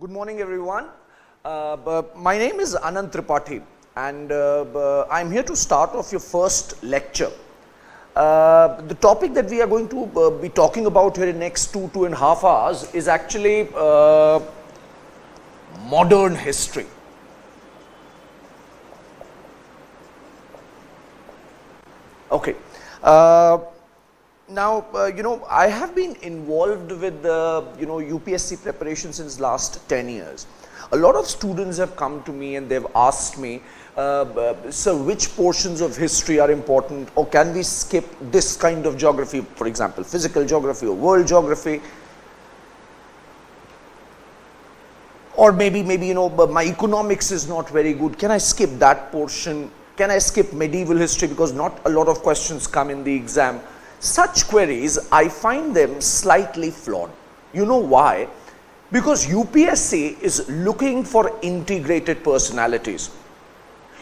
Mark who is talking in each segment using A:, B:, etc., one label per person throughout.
A: Good morning, everyone. My name is Anant and I'm here to start off your first lecture. The topic that we are going to be talking about here in next 2.5 hours is actually modern history. Okay. Now, I have been involved with the, UPSC preparation since last 10 years. A lot of students have come to me and they've asked me, sir, which portions of history are important, or can we skip this kind of geography, for example, physical geography or world geography? Or maybe, my economics is not very good. Can I skip that portion? Can I skip medieval history because not a lot of questions come in the exam? Such queries, I find them slightly flawed. You know why? Because UPSC is looking for integrated personalities.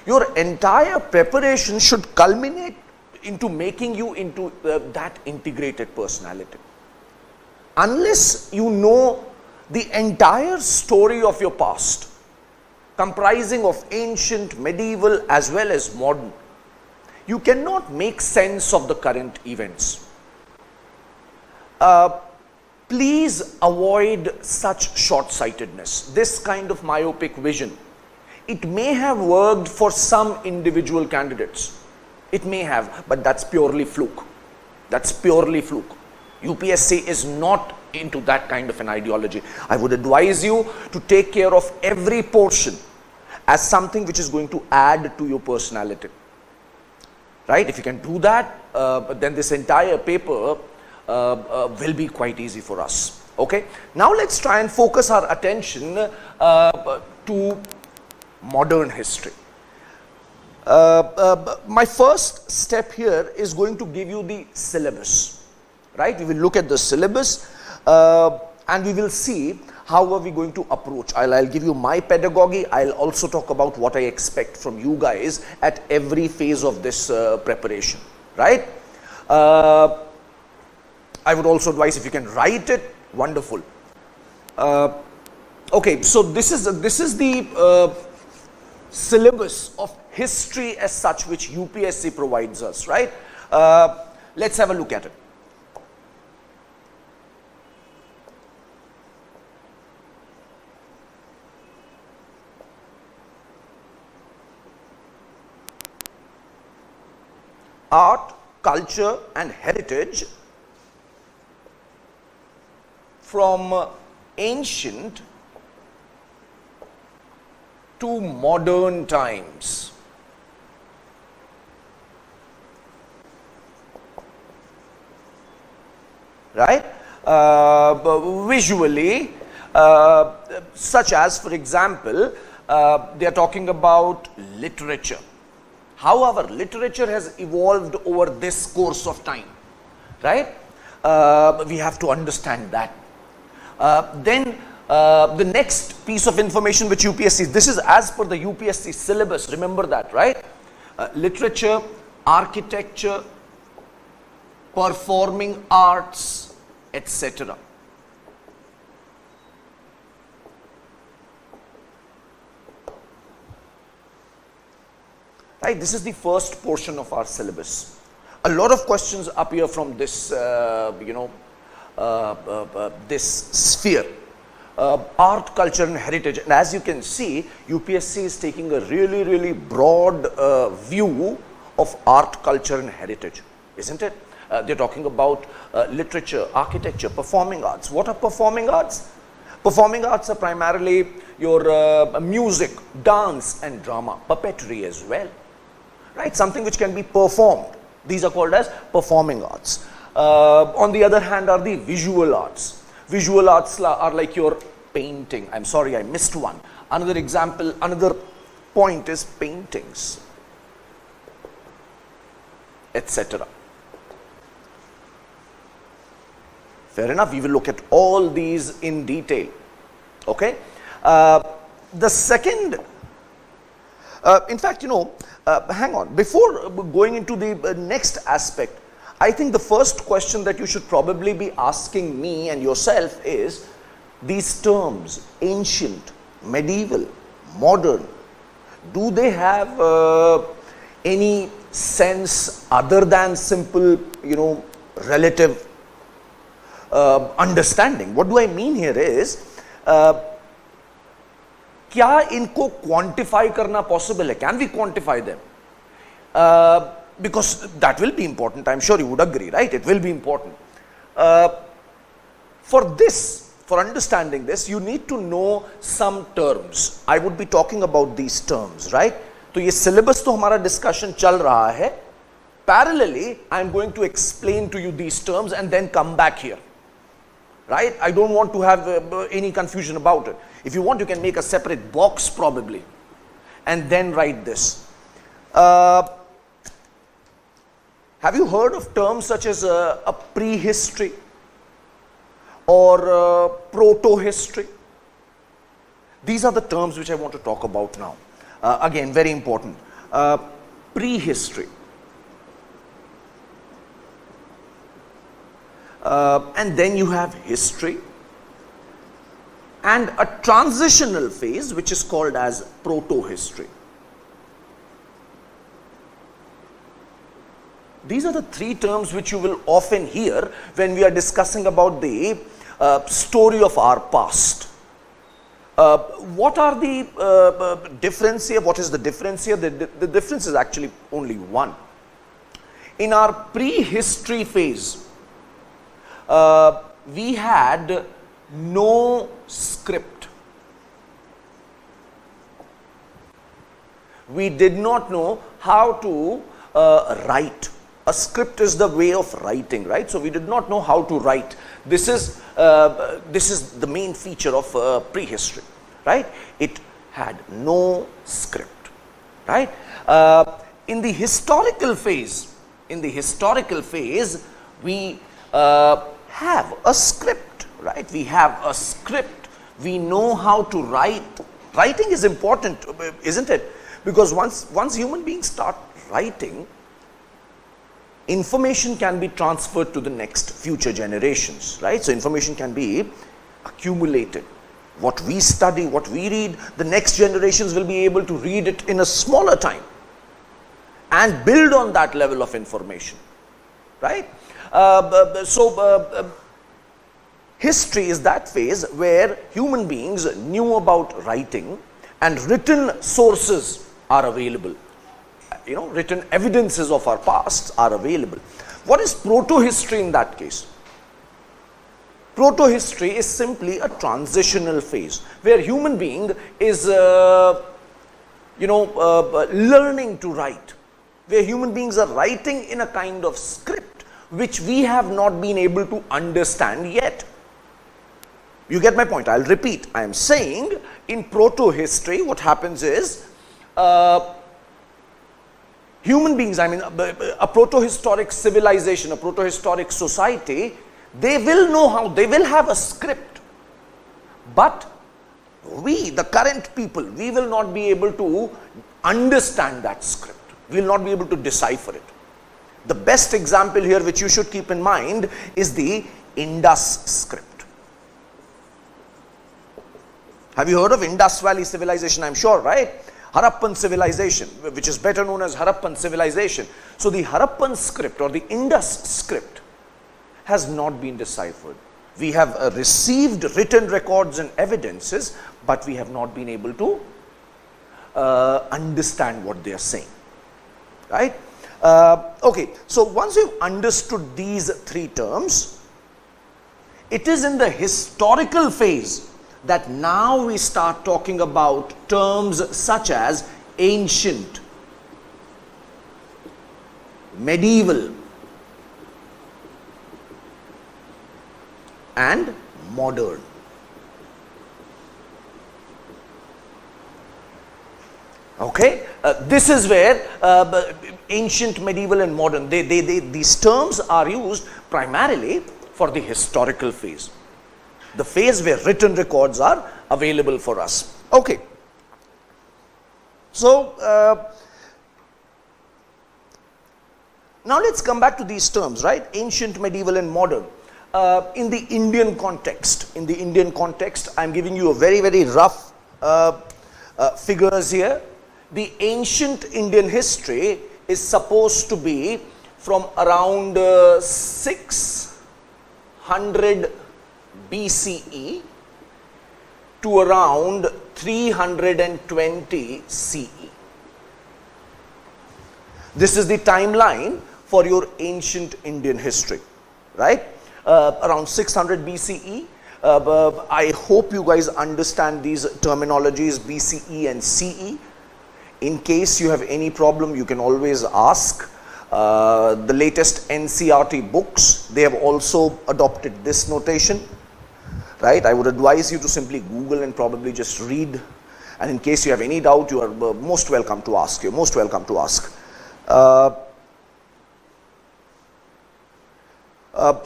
A: Your entire preparation should culminate into making you into that integrated personality. Unless you know the entire story of your past, comprising of ancient, medieval as well as modern, you cannot make sense of the current events. Please avoid such short-sightedness, this kind of myopic vision. It may have worked for some individual candidates. It may have, but that's purely fluke. That's purely fluke. UPSC is not into that kind of an ideology. I would advise you to take care of every portion as something which is going to add to your personality. Right? If you can do that, then this entire paper will be quite easy for us. Okay? Now let's try and focus our attention to modern history. My first step here is going to give you the syllabus. Right? We will look at the syllabus and we will see how are we going to approach. I'll give you my pedagogy. I'll also talk about what I expect from you guys at every phase of this preparation, right? I would also advise if you can write it, wonderful. Okay, so this is the syllabus of history as such which UPSC provides us, right? Let's have a look at it. Art, culture and heritage from ancient to modern times. Right? Visually, such as, for example, they are talking about literature. However, literature has evolved over this course of time, right? We have to understand that. Then the next piece of information which UPSC, this is as per the UPSC syllabus, remember that, right? Literature, architecture, performing arts, etc. Right, this is the first portion of our syllabus. A lot of questions appear from this, this sphere. Art, culture and heritage. And as you can see, UPSC is taking a really broad view of art, culture and heritage, isn't it? They're talking about literature, architecture, performing arts. What are performing arts? Performing arts are primarily your music, dance and drama, puppetry as well. Right, something which can be performed. These are called as performing arts. On the other hand are the visual arts. Visual arts are like your painting. I'm sorry, I missed one. Another example, another point is paintings, etc. Fair enough, we will look at all these in detail. Okay. The second, in fact, hang on, before going into the next aspect, I think the first question that you should probably be asking me and yourself is, these terms, ancient, medieval, modern, do they have any sense other than simple, relative understanding? What do I mean here is, क्या इनको quantify करना possible है? Can we quantify them? Because that will be important. I'm sure you would agree, right? It will be important. For understanding this, you need to know some terms. I would be talking about these terms, right? तो ये syllabus तो हमारा discussion चल रहा है. Parallelly, I'm going to explain to you these terms and then come back here. Right? I don't want to have any confusion about it. If you want, you can make a separate box probably and then write this. Have you heard of terms such as a prehistory or proto-history? These are the terms which I want to talk about now. Again, very important. Prehistory. And then you have history and a transitional phase which is called as proto-history. These are the three terms which you will often hear when we are discussing about the story of our past. What are the difference here? What is the difference here? The difference is actually only one. In our prehistory phase, we had no script. We did not know how to write. A script is the way of writing, right? So we did not know how to write. This is the main feature of prehistory, right? It had no script, right? In the historical phase, we have a script, right? We have a script. We know how to write. Writing is important, isn't it? Because once human beings start writing, information can be transferred to the next future generations, right? So information can be accumulated. What we study, what we read, the next generations will be able to read it in a smaller time and build on that level of information, right? History is that phase where human beings knew about writing and written sources are available. Written evidences of our past are available. What is proto-history in that case? Proto-history is simply a transitional phase where human being is, learning to write, where human beings are writing in a kind of script which we have not been able to understand yet. You get my point? I'll repeat. I am saying in proto-history, what happens is, human beings, a proto-historic civilization, a proto-historic society, they will know how, they will have a script. But we, the current people, we will not be able to understand that script. We will not be able to decipher it. The best example here which you should keep in mind is the Indus script. Have you heard of Indus Valley civilization? I'm sure, right? Harappan civilization, which is better known as Harappan civilization. So the Harappan script or the Indus script has not been deciphered. We have received written records and evidences, but we have not been able to understand what they are saying, right? Okay, so once you've understood these three terms, it is in the historical phase that now we start talking about terms such as ancient, medieval, and modern. Okay, this is where ancient, medieval, and modern, these terms are used primarily for the historical phase, the phase where written records are available for us. Okay, so now let's come back to these terms, right? Ancient, medieval, and modern. in the Indian context. In the Indian context, I'm giving you a very, very rough figures here. The ancient Indian history is supposed to be from around 600 BCE to around 320 CE. This is the timeline for your ancient Indian history, right? Around 600 BCE. I hope you guys understand these terminologies BCE and CE. In case you have any problem, you can always ask. The latest NCERT books, they have also adopted this notation, right? I would advise you to simply Google and probably just read. And in case you have any doubt, you are most welcome to ask. You're most welcome to ask.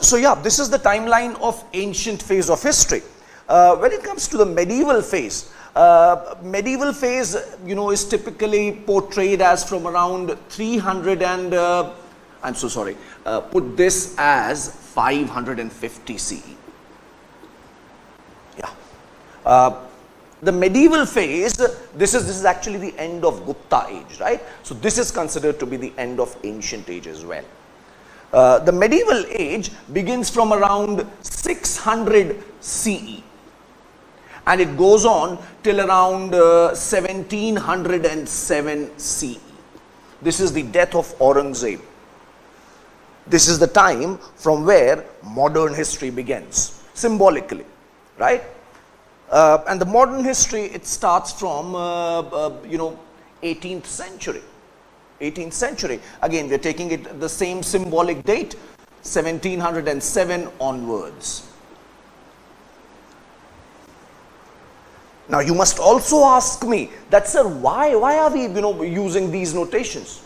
A: So yeah, this is the timeline of ancient phase of history. When it comes to the medieval phase, is typically portrayed as from around 300 and, I'm so sorry, put this as 550 CE. Yeah. The medieval phase, this is actually the end of Gupta age, right? So this is considered to be the end of ancient age as well. The medieval age begins from around 600 CE and it goes on till around 1707 CE. This is the death of Aurangzeb. This is the time from where modern history begins, symbolically, right? And the modern history, it starts from, 18th century. 18th century. Again, we're taking it the same symbolic date, 1707 onwards. Now, you must also ask me that, sir, why are we, using these notations?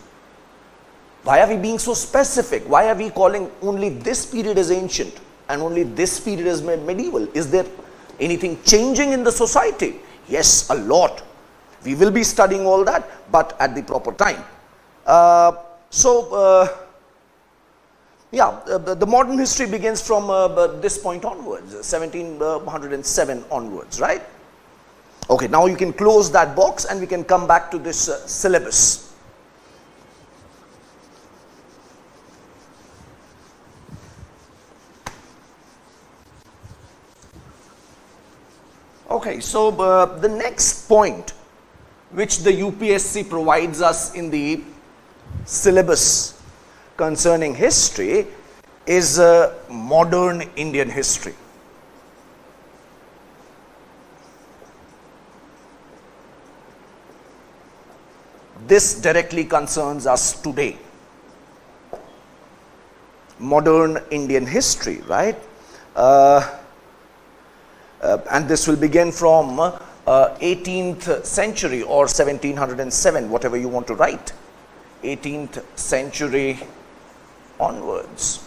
A: Why are we being so specific? Why are we calling only this period as ancient and only this period as medieval? Is there anything changing in the society? Yes, a lot. We will be studying all that, but at the proper time. The modern history begins from this point onwards, 1707 onwards, right? Okay, now you can close that box and we can come back to this syllabus. Okay, so the next point which the UPSC provides us in the syllabus concerning history is modern Indian history. This directly concerns us today. Modern Indian history, right? And this will begin from 18th century or 1707, whatever you want to write. 18th century onwards.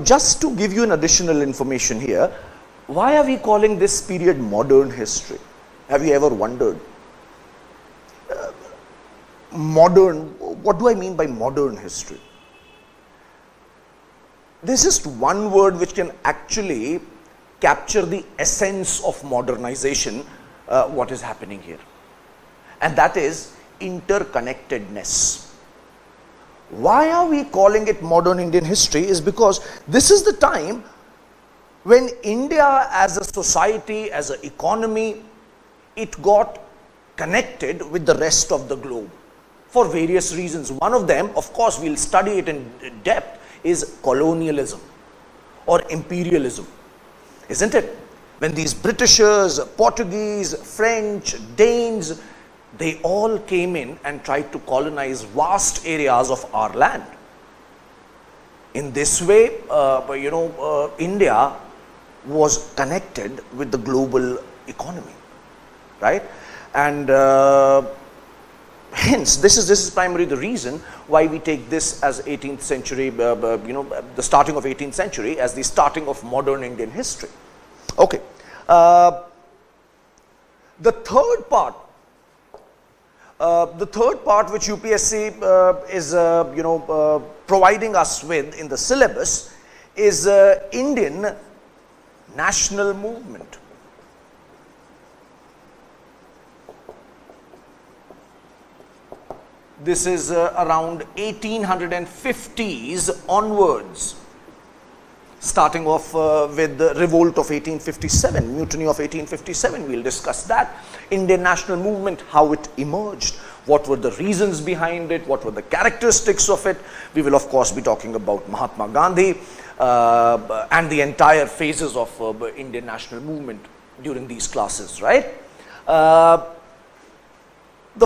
A: Just to give you an additional information here, why are we calling this period modern history? Have you ever wondered? Modern, what do I mean by modern history? There's just one word which can actually capture the essence of modernization, what is happening here. And that is interconnectedness. Why are we calling it modern Indian history? Is because this is the time when India as a society, as an economy, it got connected with the rest of the globe for various reasons. One of them, of course, we'll study it in depth, is colonialism or imperialism, isn't it? When these Britishers, Portuguese, French, Danes, they all came in and tried to colonize vast areas of our land. In this way, India was connected with the global economy, right? And hence, this is primarily the reason why we take this as 18th century, the starting of 18th century as the starting of modern Indian history. Okay. The third part The third part which UPSC is providing us with in the syllabus is Indian national movement. This is around 1850s onwards, starting off with the revolt of 1857, mutiny of 1857. We'll discuss that. Indian national movement, how it emerged, what were the reasons behind it, what were the characteristics of it. We will of course be talking about Mahatma Gandhi and the entire phases of Indian national movement during these classes, right? The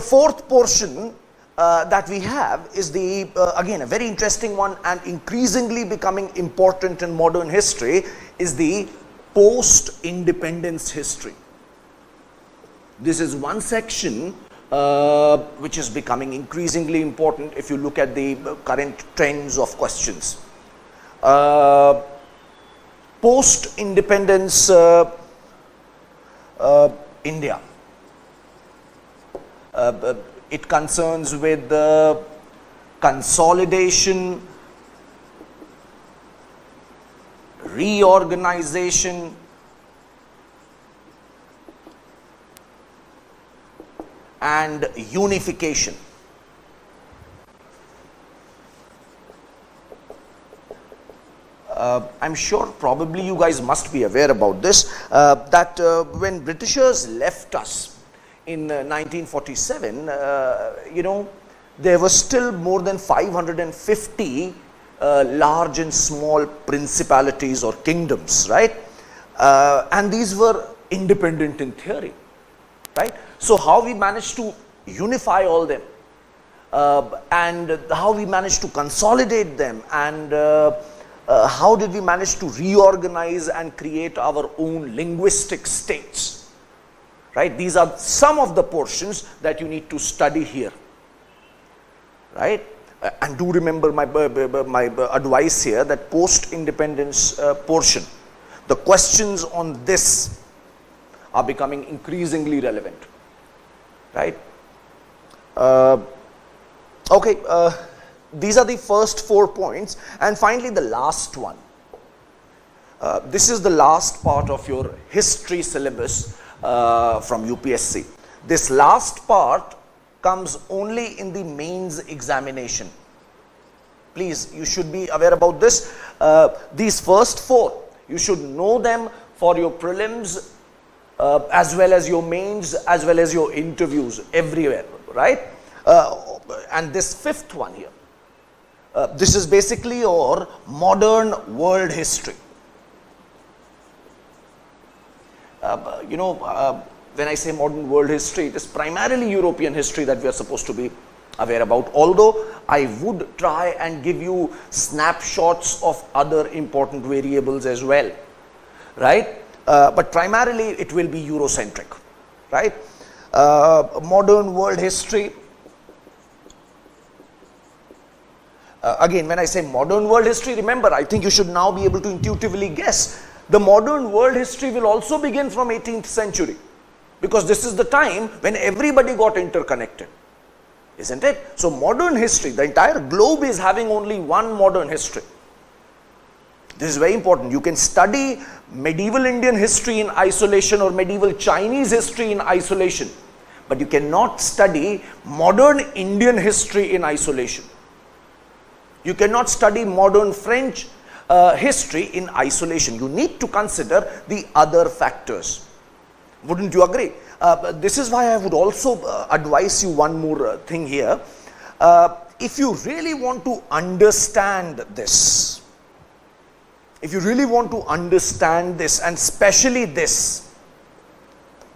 A: fourth portion that we have is the again a very interesting one and increasingly becoming important in modern history, is the post-independence history. This is one section which is becoming increasingly important if you look at the current trends of questions. Post-independence India. It concerns with the consolidation, reorganization, and unification. I'm sure probably you guys must be aware about this, that when Britishers left us in 1947, there were still more than 550 large and small principalities or kingdoms, right? And these were independent in theory, right? So how we managed to unify all them, and how we managed to consolidate them, and how did we manage to reorganize and create our own linguistic states, right? These are some of the portions that you need to study here, right? And do remember my advice here, that post-independence portion, the questions on this are becoming increasingly relevant, right? These are the first 4 points, and finally the last one. This is the last part of your history syllabus from UPSC. This last part comes only in the mains examination. Please, you should be aware about this. These first 4, you should know them for your prelims, as well as your mains, as well as your interviews everywhere, right? And this 5th one here, this is basically your modern world history. When I say modern world history, it is primarily European history that we are supposed to be aware about, although I would try and give you snapshots of other important variables as well, right? But primarily it will be Eurocentric, right? Modern world history. Again, when I say modern world history, remember, I think you should now be able to intuitively guess. The modern world history will also begin from 18th century, because this is the time when everybody got interconnected, isn't it? So modern history, the entire globe is having only one modern history. This is very important. You can study medieval Indian history in isolation or medieval Chinese history in isolation, but you cannot study modern Indian history in isolation. You cannot study modern French history in isolation. You need to consider the other factors. Wouldn't you agree? This is why I would also advise you one more thing here. If you really want to understand this, and especially this,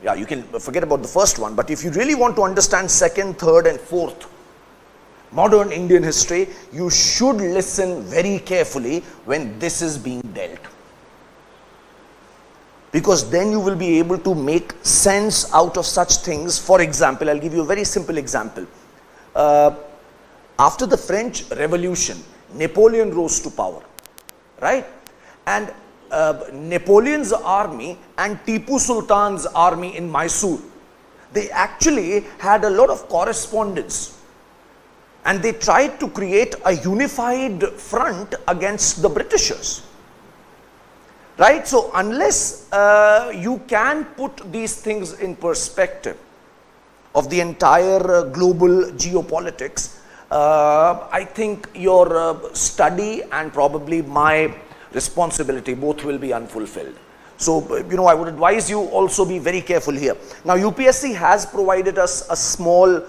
A: yeah, you can forget about the first one, but if you really want to understand 2nd, 3rd and 4th modern Indian history, you should listen very carefully when this is being dealt. Because then you will be able to make sense out of such things. For example, I'll give you a very simple example. After the French Revolution, Napoleon rose to power, right? And Napoleon's army and Tipu Sultan's army in Mysore, they actually had a lot of correspondence, and they tried to create a unified front against the Britishers. Right? So unless you can put these things in perspective of the entire global geopolitics, I think your study and probably my responsibility both will be unfulfilled. So, I would advise you also be very careful here. Now, UPSC has provided us a small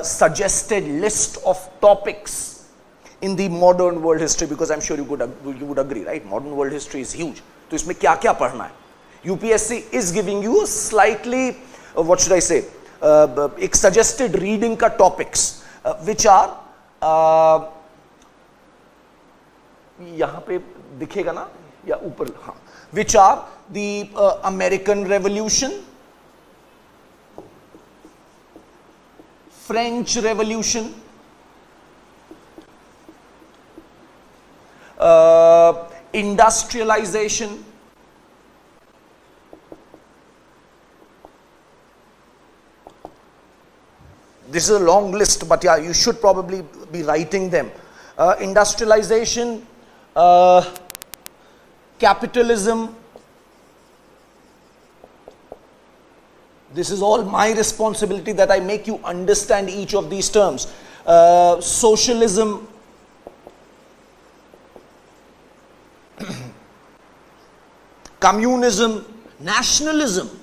A: suggested list of topics in the modern world history, because I'm sure you would agree, right? Modern world history is huge. So, इसमें क्या-क्या पढ़ना है? UPSC is giving you a slightly, what should I say, एक suggested reading का topics, which are, यहाँ पे दिखेगा ना या ऊपर, हाँ, which are the American Revolution, French Revolution, industrialization, this is a long list, but yeah, you should probably be writing them. Industrialization, capitalism, this is all my responsibility that I make you understand each of these terms. Socialism, communism, nationalism,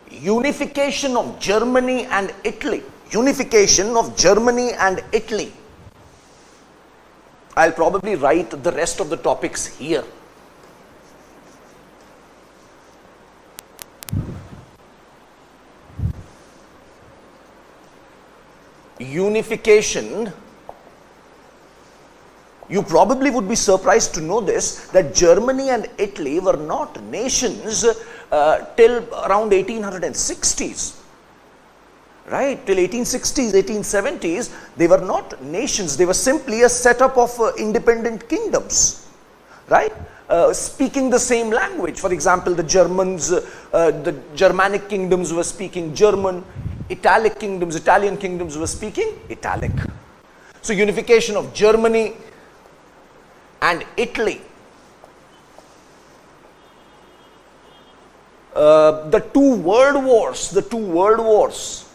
A: unification of Germany and Italy. Unification of Germany and Italy. I'll probably write the rest of the topics here. Unification. You probably would be surprised to know this, that Germany and Italy were not nations till around 1860s. Right? Till 1860s, 1870s, they were not nations. They were simply a setup of independent kingdoms. Right? Speaking the same language. For example, the Germans, the Germanic kingdoms were speaking German. Italian kingdoms were speaking Italic. So unification of Germany and Italy. The two world wars.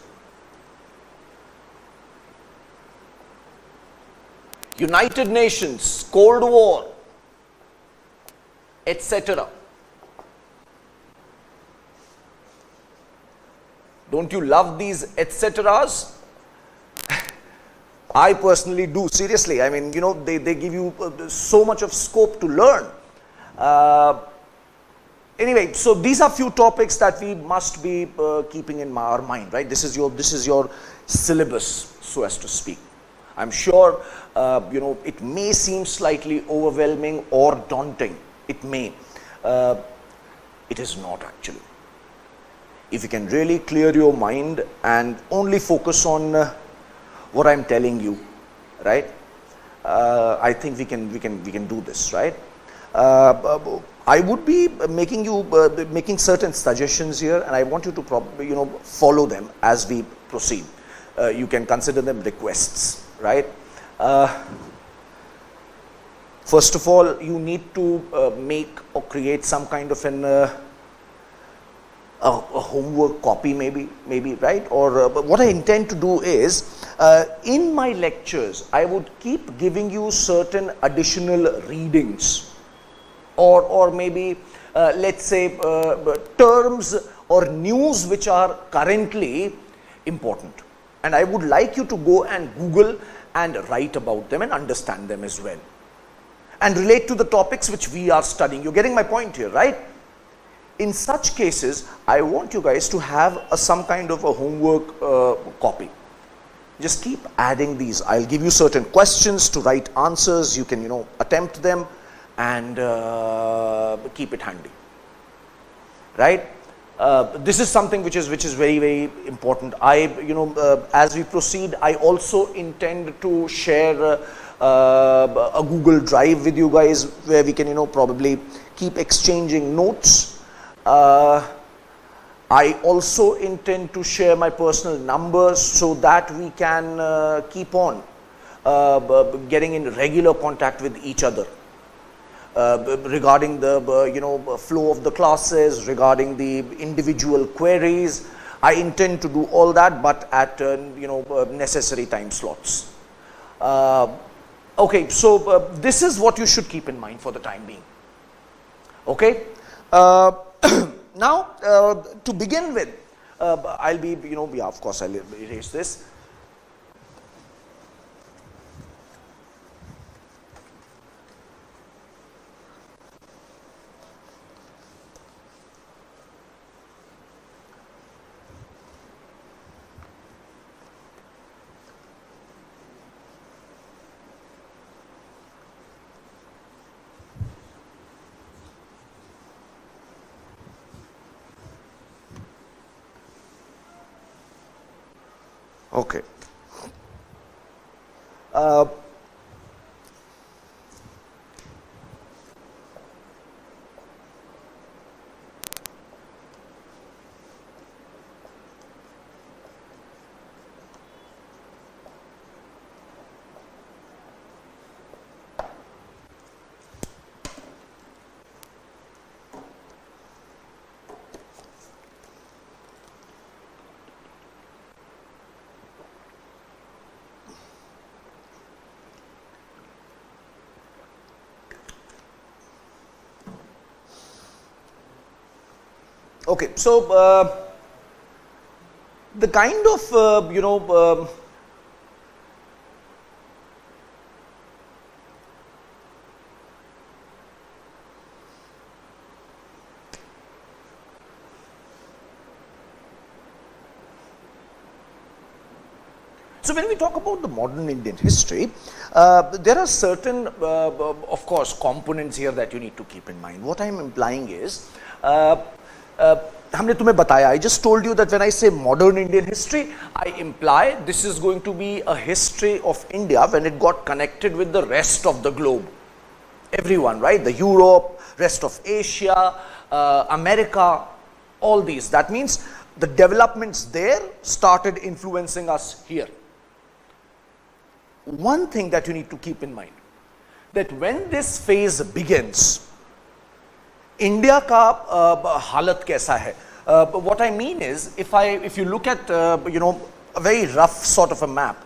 A: United Nations, Cold War, etc. Don't you love these etceteras? I personally do, seriously. I mean, they give you so much of scope to learn. Anyway, so these are few topics that we must be keeping in our mind, right? This is your syllabus, so as to speak. I'm sure, it may seem slightly overwhelming or daunting. It may. It is not actually. If you can really clear your mind and only focus on what I'm telling you, right? I think we can do this, right? I would be making certain suggestions here, and I want you to follow them as we proceed. You can consider them requests, right? First of all, you need to make or create some kind of a homework copy, maybe, right? Or what I intend to do is, in my lectures, I would keep giving you certain additional readings, or maybe, let's say, terms or news which are currently important. And I would like you to go and Google and write about them and understand them as well, and relate to the topics which we are studying. You're getting my point here, right? In such cases, I want you guys to have some kind of a homework copy. Just keep adding these. I'll give you certain questions to write answers. You can, attempt them and keep it handy. Right? This is something which is very, very important. As we proceed, I also intend to share a Google Drive with you guys where we can, probably keep exchanging notes. I also intend to share my personal numbers so that we can keep on getting in regular contact with each other regarding the flow of the classes, regarding the individual queries. I intend to do all that, but at necessary time slots. Okay, so this is what you should keep in mind for the time being. Okay. Now, to begin with, I'll be, yeah, of course, I'll erase this. Okay. Okay, so the kind of so when we talk about the modern Indian history, there are certain, of course, components here that you need to keep in mind. What I am implying is, हमने तुम्हें बताया, I just told you that when I say modern Indian history, I imply this is going to be a history of India when it got connected with the rest of the globe. Everyone, right? The Europe, rest of Asia, America, all these. That means the developments there started influencing us here. One thing that you need to keep in mind, that when this phase begins, India का हालत कैसा है? What I mean is, if you look at a very rough sort of a map,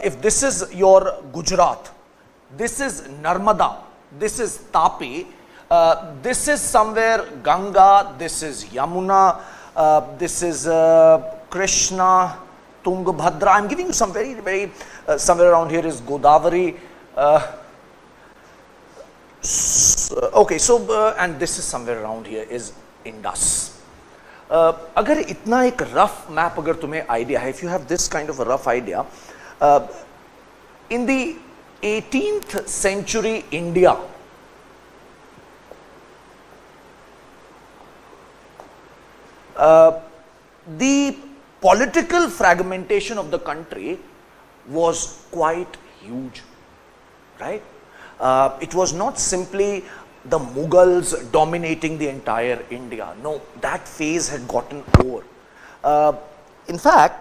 A: if this is your Gujarat, this is Narmada, this is Tapi, this is somewhere Ganga, this is Yamuna, this is Krishna, Tungabhadra. I'm giving you some very somewhere around here is Godavari. Okay, so and this is somewhere around here is Indus. अगर इतना एक rough map अगर तुम्हें idea है, if you have this kind of a rough idea, in the 18th century India, the political fragmentation of the country was quite huge, right? It was not simply the Mughals dominating the entire India. No, that phase had gotten over. In fact,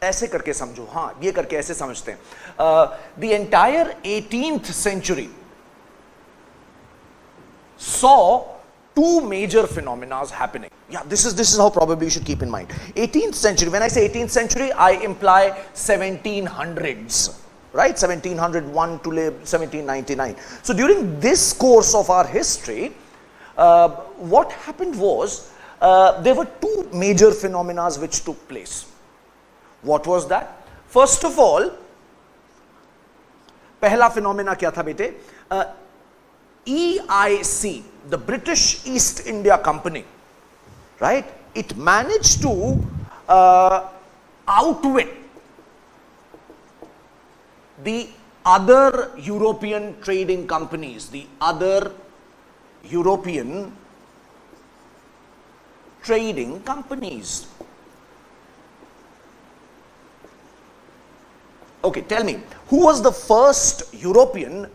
A: ऐसे करके समझो, हाँ, ये करके ऐसे समझते हैं. The entire 18th century saw two major phenomena happening. Yeah, this is how probably you should keep in mind. 18th century, when I say 18th century, I imply 1700s, right? 1701 to 1799. So during this course of our history, what happened was, there were two major phenomena which took place. What was that? First of all, पहला phenomena क्या था बेटे? EIC, the British East India Company, right? It managed to outwit the other European trading companies, the other European trading companies. Okay, tell me, who was the first European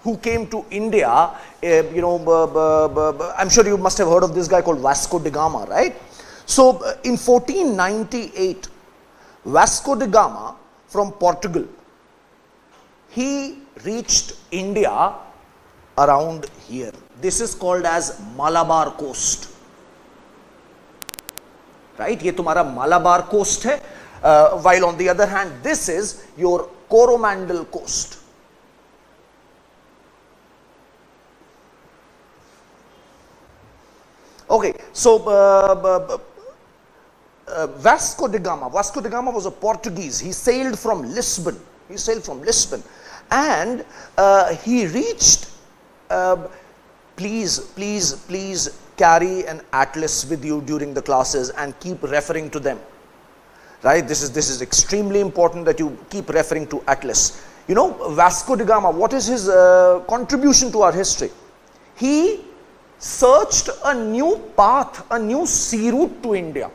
A: who came to India? I'm sure you must have heard of this guy called Vasco de Gama, right? So, in 1498, Vasco de Gama from Portugal, he reached India around here. This is called as Malabar coast, right? ये तुम्हारा Malabar coast है, while on the other hand, this is your Coromandel coast. Okay, so Vasco de Gama was a Portuguese. He sailed from Lisbon. And he reached, please carry an atlas with you during the classes and keep referring to them. Right? This is extremely important that you keep referring to atlas. You know, Vasco de Gama, what is his contribution to our history? He searched a new path, a new sea route to India.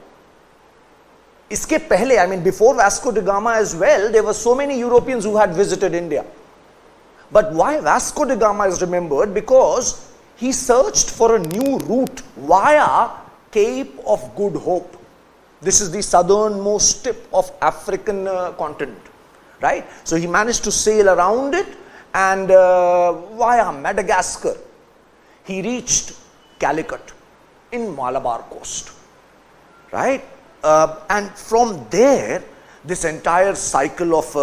A: Iske pehle, I mean, before Vasco de Gama as well, there were so many Europeans who had visited India. But why Vasco de Gama is remembered? Because he searched for a new route via Cape of Good Hope. This is the southernmost tip of African continent, right? So he managed to sail around it, and via Madagascar, he reached Calicut in Malabar coast, right? And from there, this entire cycle of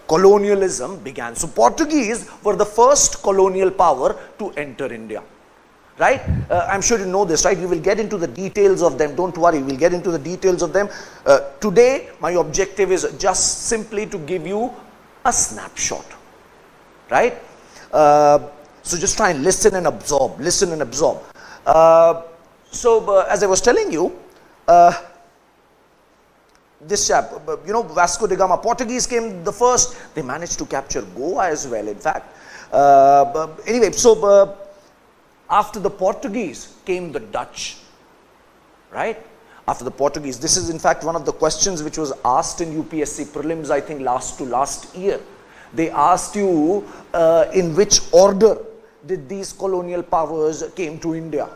A: colonialism began. So Portuguese were the first colonial power to enter India, right? I'm sure you know this, right? We will get into the details of them. Don't worry, we'll get into the details of them. Today, my objective is just simply to give you a snapshot, right? So just try and listen and absorb. So as I was telling you, this chap, Vasco de Gama, Portuguese came the first. They managed to capture Goa as well, in fact. Anyway, so after the Portuguese came the Dutch, right? After the Portuguese, this is in fact one of the questions which was asked in UPSC prelims, I think last year. They asked you in which order did these colonial powers came to India,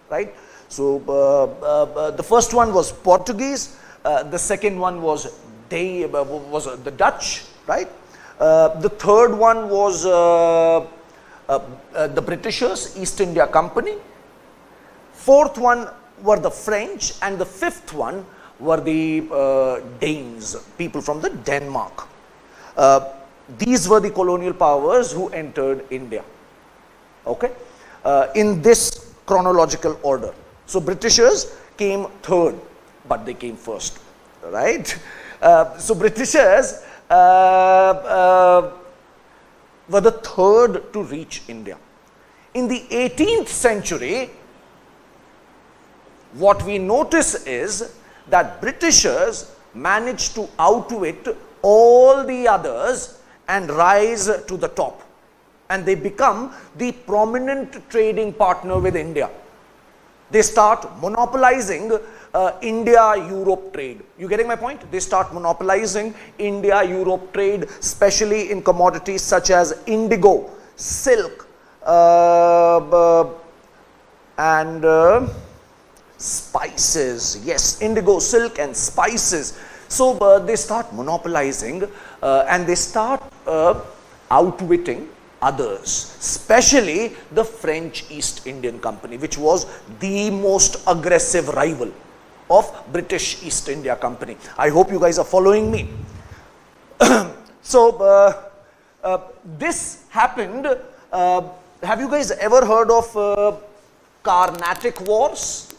A: right? So the first one was Portuguese. The second one was the Dutch, right? The third one was the Britishers, East India Company. Fourth one were the French, and the fifth one were the Danes, people from the Denmark. These were the colonial powers who entered India, okay, in this chronological order. So Britishers came third, but they came first, right? So Britishers were the third to reach India. In the 18th century, what we notice is that Britishers managed to outwit all the others and rise to the top, and they become the prominent trading partner with India. They start monopolizing India-Europe trade. You getting my point? They start monopolizing India-Europe trade, especially in commodities such as indigo, silk, and spices. Yes, indigo, silk and spices. So they start monopolizing and they start outwitting others, especially the French East Indian Company, which was the most aggressive rival of British East India Company. I hope you guys are following me. So this happened. Have you guys ever heard of Carnatic Wars?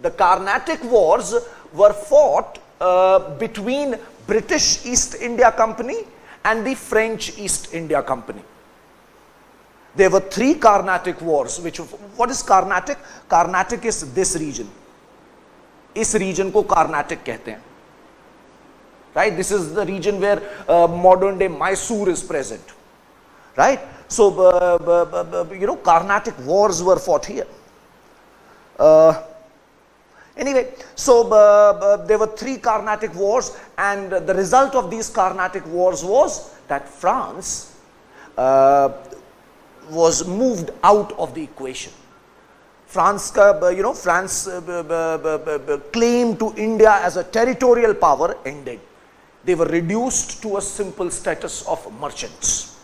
A: The Carnatic Wars were fought between British East India Company and the French East India Company. There were 3 Carnatic Wars. What is Carnatic? Carnatic is this region. इस region को Carnatic कहते हैं. right? This is the region where modern day Mysore is present, right? So, Carnatic Wars were fought here. Anyway, so there were 3 Carnatic Wars, and the result of these Carnatic Wars was that France was moved out of the equation. France claim to India as a territorial power ended. They were reduced to a simple status of merchants,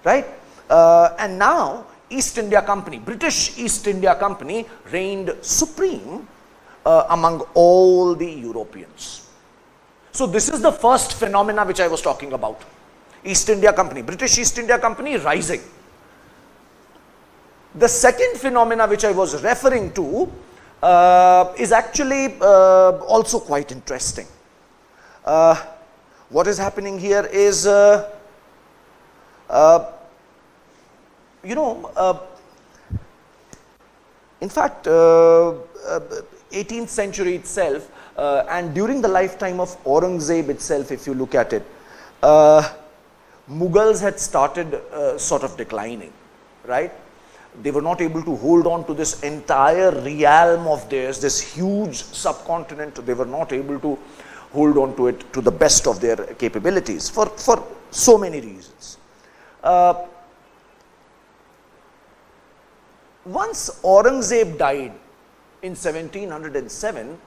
A: right? And now East India Company, British East India Company reigned supreme among all the Europeans. So this is the first phenomena which I was talking about. East India Company, British East India Company rising. The second phenomena which I was referring to is actually also quite interesting. What is happening here is, in fact, 18th century itself, and during the lifetime of Aurangzeb itself, if you look at it, Mughals had started sort of declining, right? They were not able to hold on to this entire realm of theirs, this huge subcontinent. They were not able to hold on to it to the best of their capabilities for so many reasons. Once Aurangzeb died in 1707,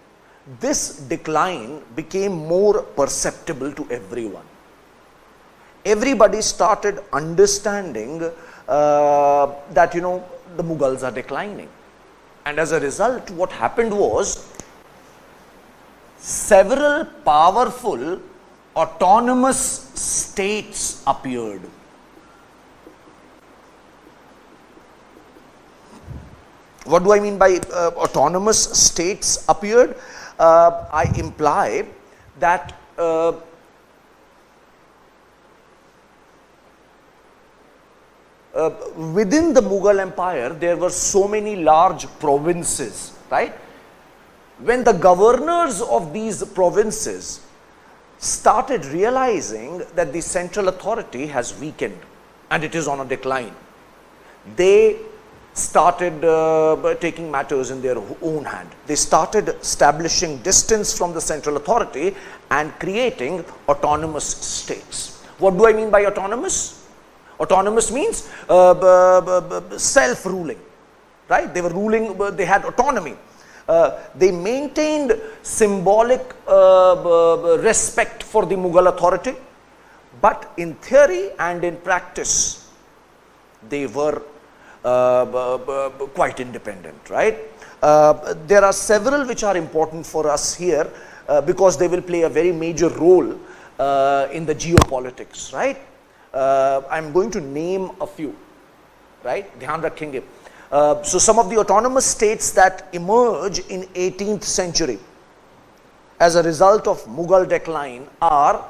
A: this decline became more perceptible to everyone. Everybody started understanding that the Mughals are declining, and as a result what happened was several powerful autonomous states appeared. What do I mean by autonomous states appeared? I imply that within the Mughal Empire, there were so many large provinces, right? When the governors of these provinces started realizing that the central authority has weakened and it is on a decline, they started taking matters in their own hand. They started establishing distance from the central authority and creating autonomous states. What do I mean by autonomous? Autonomous means self-ruling, right? They were ruling, they had autonomy. They maintained symbolic respect for the Mughal authority, but in theory and in practice, they were quite independent, right? There are several which are important for us here because they will play a very major role in the geopolitics, right? I'm going to name a few, right? Dhyan rakhenge. So some of the autonomous states that emerge in 18th century as a result of Mughal decline are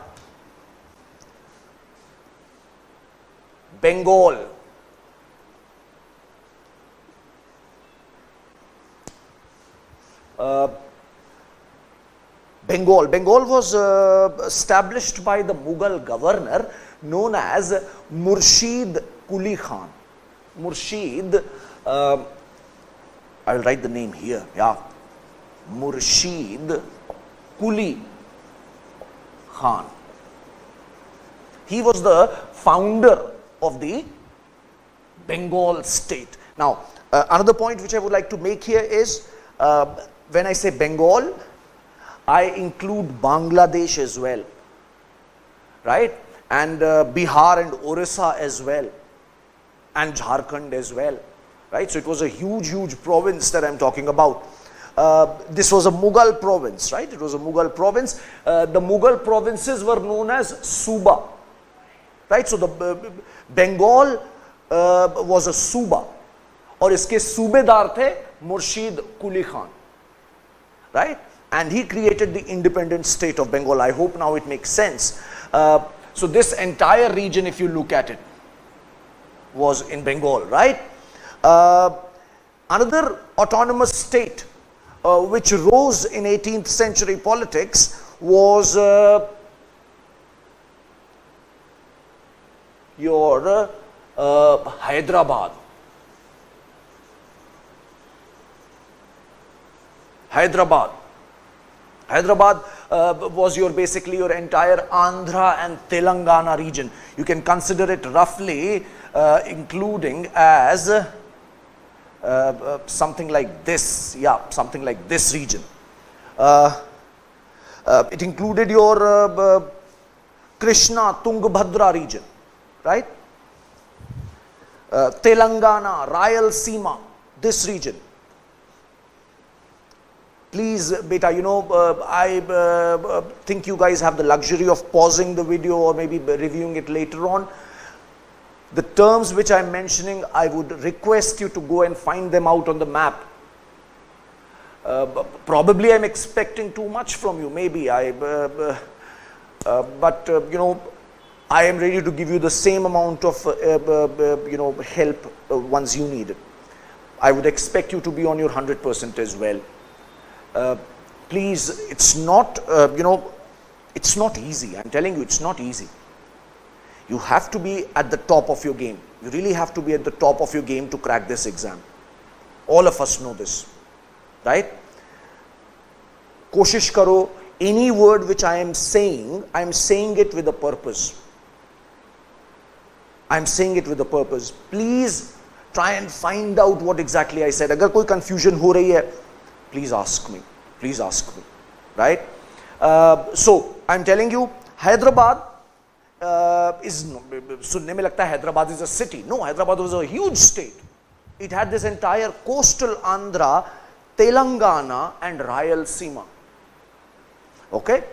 A: Bengal, Bengal was established by the Mughal governor known as Murshid Quli Khan. Murshid, I will write the name here, yeah, Murshid Quli Khan. He was the founder of the Bengal state. Now, another point which I would like to make here is, when I say Bengal, I include Bangladesh as well, right? And Bihar and Orissa as well, and Jharkhand as well, right? So it was a huge province that I'm talking about. This was a Mughal province, right? It was a Mughal province. The Mughal provinces were known as Suba, right? So the Bengal was a Suba, और इसके सूबेदार थे Murshid Quli Khan, right? And he created the independent state of Bengal. I hope now it makes sense. So this entire region, if you look at it, was in Bengal, right? Another autonomous state which rose in 18th century politics was your Hyderabad. Hyderabad was your basically your entire Andhra and Telangana region. You can consider it roughly including as something like this, yeah, something like this region. It included your Krishna, Tungabhadra region, right? Telangana, Rayalaseema, this region. Please, beta, you know, I think you guys have the luxury of pausing the video or maybe reviewing it later on. The terms which I'm mentioning, I would request you to go and find them out on the map. Probably I'm expecting too much from you, maybe. But you know, I am ready to give you the same amount of, you know, help once you need it. I would expect you to be on your 100% as well. Please, it's not, you know, it's not easy. I'm telling you, it's not easy. You have to be at the top of your game. You really have to be at the top of your game to crack this exam. All of us know this, right? Koshish karo, any word which I am saying it with a purpose. I'm saying it with a purpose. Please try and find out what exactly I said. Agar koi confusion ho rahi hai, please ask me. Please ask me, right? So I'm telling you, Hyderabad is, sunne mein lagta hai Hyderabad is a city. No, Hyderabad was a huge state. It had this entire coastal Andhra, Telangana and Rayalaseema. Okay?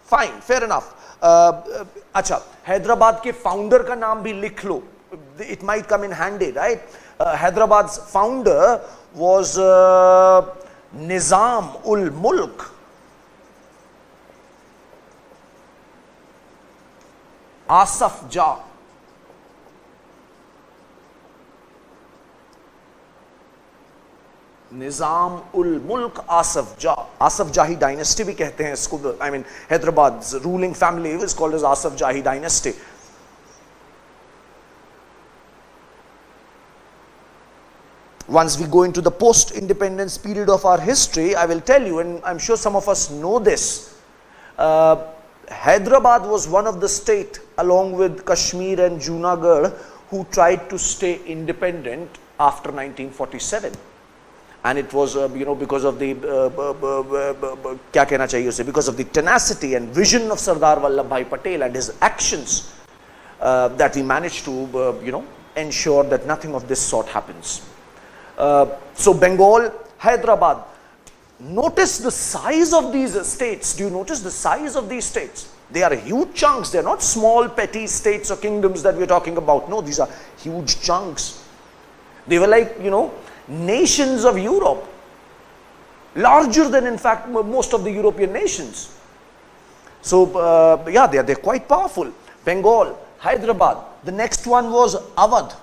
A: Fine, fair enough. Acha, Hyderabad ke founder ka naam bhi likh lo. It might come in handy, right? Hyderabad's founder was Nizam ul Mulk. Asaf Jah. Nizam ul Mulk Asaf Jah. Asaf Jahi dynasty bhi kehte hain isko. I mean, Hyderabad's ruling family is called as Asaf Jahi dynasty. Once we go into the post-independence period of our history, I will tell you, and I'm sure some of us know this, Hyderabad was one of the state, along with Kashmir and Junagadh, who tried to stay independent after 1947. And it was, you know, because of the, kya kehna chahiye usse, because of the tenacity and vision of Sardar Vallabhbhai Patel and his actions that we managed to, you know, ensure that nothing of this sort happens. So Bengal, Hyderabad. Notice the size of these states. Do you notice the size of these states? They are huge chunks. They are not small petty states or kingdoms that we are talking about. No, these are huge chunks. They were like, you know, nations of Europe. Larger than, in fact, most of the European nations. So, yeah, they're quite powerful. Bengal, Hyderabad. The next one was Awadh.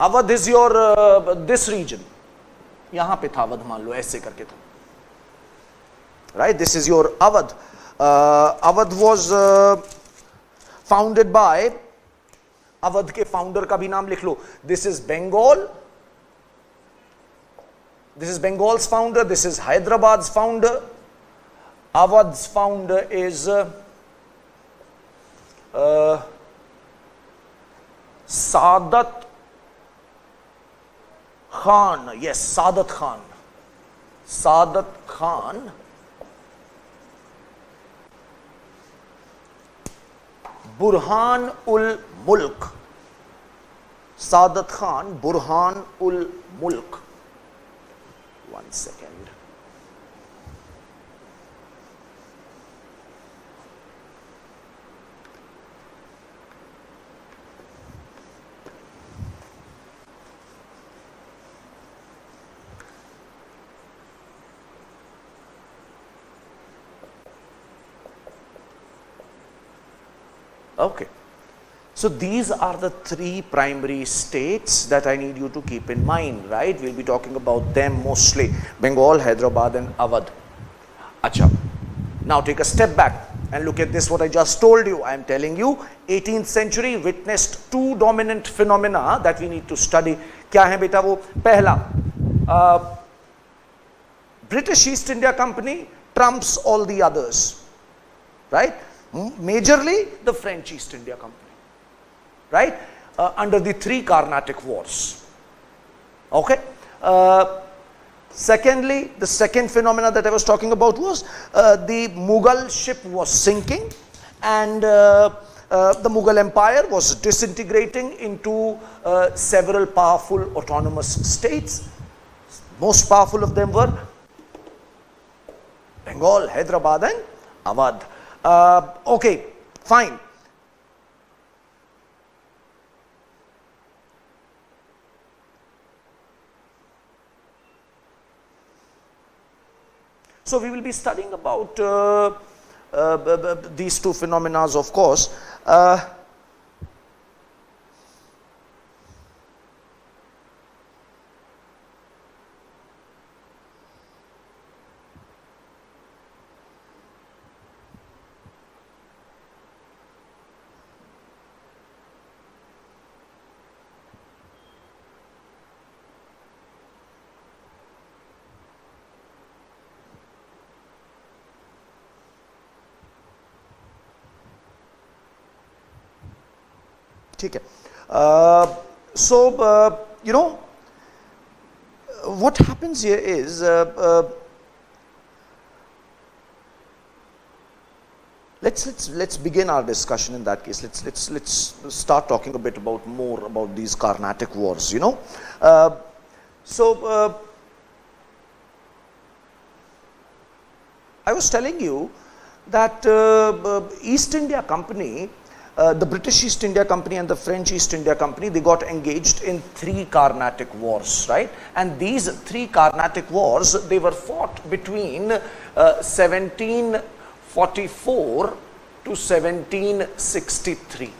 A: Awadh is your this region. यहाँ पे था अवध मान लो ऐसे करके था. Right? This is your Awadh. Awadh was founded by, Awadh के founder का भी नाम लिख लो. This is Bengal. This is Bengal's founder. This is Hyderabad's founder. Awadh's founder is Saadat Khan, yes, Saadat Khan. Saadat Khan. Burhan ul Mulk. Saadat Khan, Burhan ul Mulk. 1 second. Okay, So these are the three primary states that I need you to keep in mind, right? We'll be talking about them mostly. Bengal, Hyderabad and Awadh. Acha. Now take a step back and look at this, what I just told you. I am telling you, 18th century witnessed two dominant phenomena that we need to study. Kya hai beta wo? Pehla, British East India Company trumps all the others, right? Majorly the French East India Company, right? Under the three Carnatic Wars. Okay. Secondly, the second phenomena that I was talking about was the Mughal ship was sinking, and the Mughal Empire was disintegrating into several powerful autonomous states. Most powerful of them were Bengal, Hyderabad and Awadh. Okay, fine. So we will be studying about these two phenomena, of course. So, you know, what happens here is, let's begin our discussion in that case. Let's start talking a bit more about these Carnatic Wars, you know. I was telling you that East India Company, the British East India Company and the French East India Company, they got engaged in three Carnatic Wars, right? And these three Carnatic Wars, they were fought between 1744 to 1763.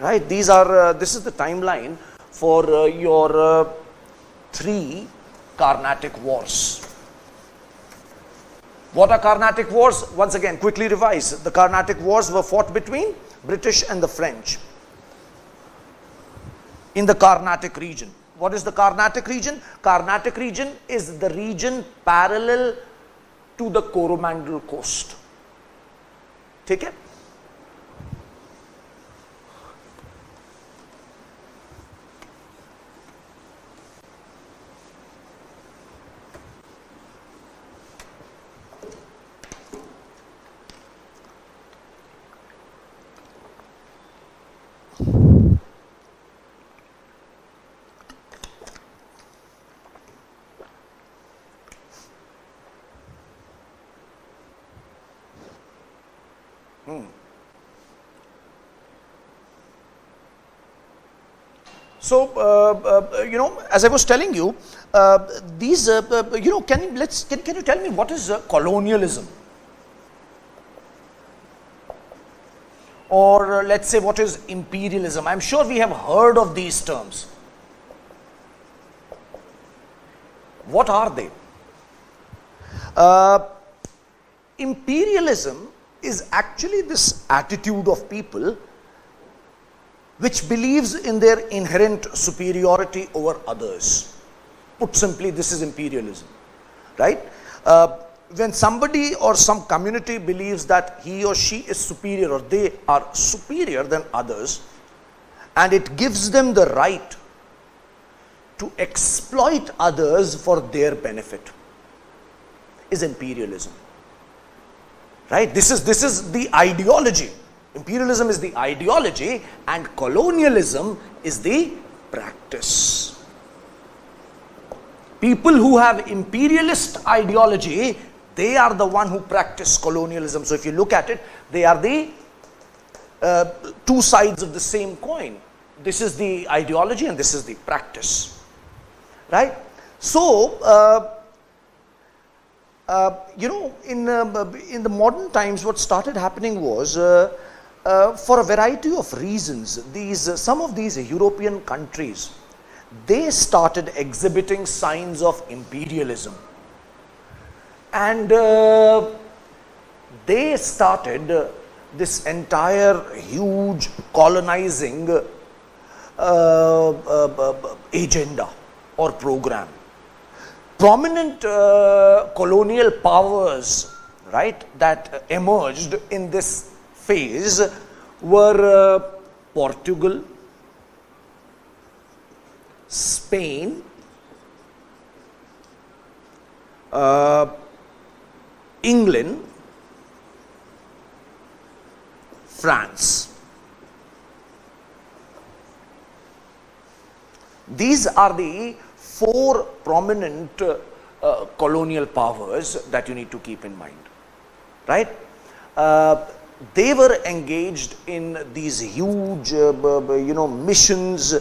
A: Right? These are, this is the timeline for your three Carnatic Wars. What are Carnatic Wars? Once again, quickly revise. The Carnatic Wars were fought between British and the French in the Carnatic region. What is the Carnatic region? Carnatic region is the region parallel to the Coromandel coast. Take it? So, you know, as I was telling you, these, you know, can you tell me what is colonialism? Or let's say, what is imperialism? I'm sure we have heard of these terms. What are they? Imperialism is actually this attitude of people which believes in their inherent superiority over others. Put simply, this is imperialism, right? When somebody or some community believes that he or she is superior, or they are superior than others, and it gives them the right to exploit others for their benefit, is imperialism, right? This is the ideology. Imperialism is the ideology and colonialism is the practice. People who have imperialist ideology, they are the one who practice colonialism. So if you look at it, they are the two sides of the same coin. This is the ideology and this is the practice, right? So in the modern times, what started happening was, for a variety of reasons, some of these European countries, they started exhibiting signs of imperialism, and they started this entire huge colonizing agenda or program. Prominent colonial powers, right, that emerged in this phase were Portugal, Spain, England, France. These are the four prominent colonial powers that you need to keep in mind, right? They were engaged in these huge, missions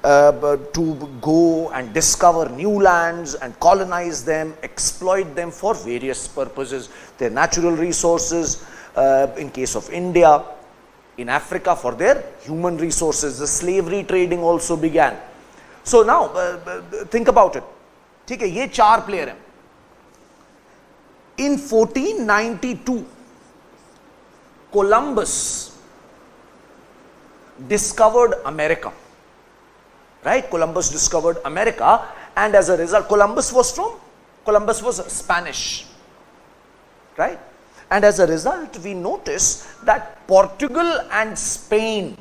A: to go and discover new lands and colonize them, exploit them for various purposes. Their natural resources, in case of India, in Africa for their human resources. The slavery trading also began. So now think about it. ठीक है, ये चार player हैं. In 1492, Columbus discovered America. Right? Columbus discovered America, and as a result, Columbus was Spanish. Right? And as a result, we notice that Portugal and Spain,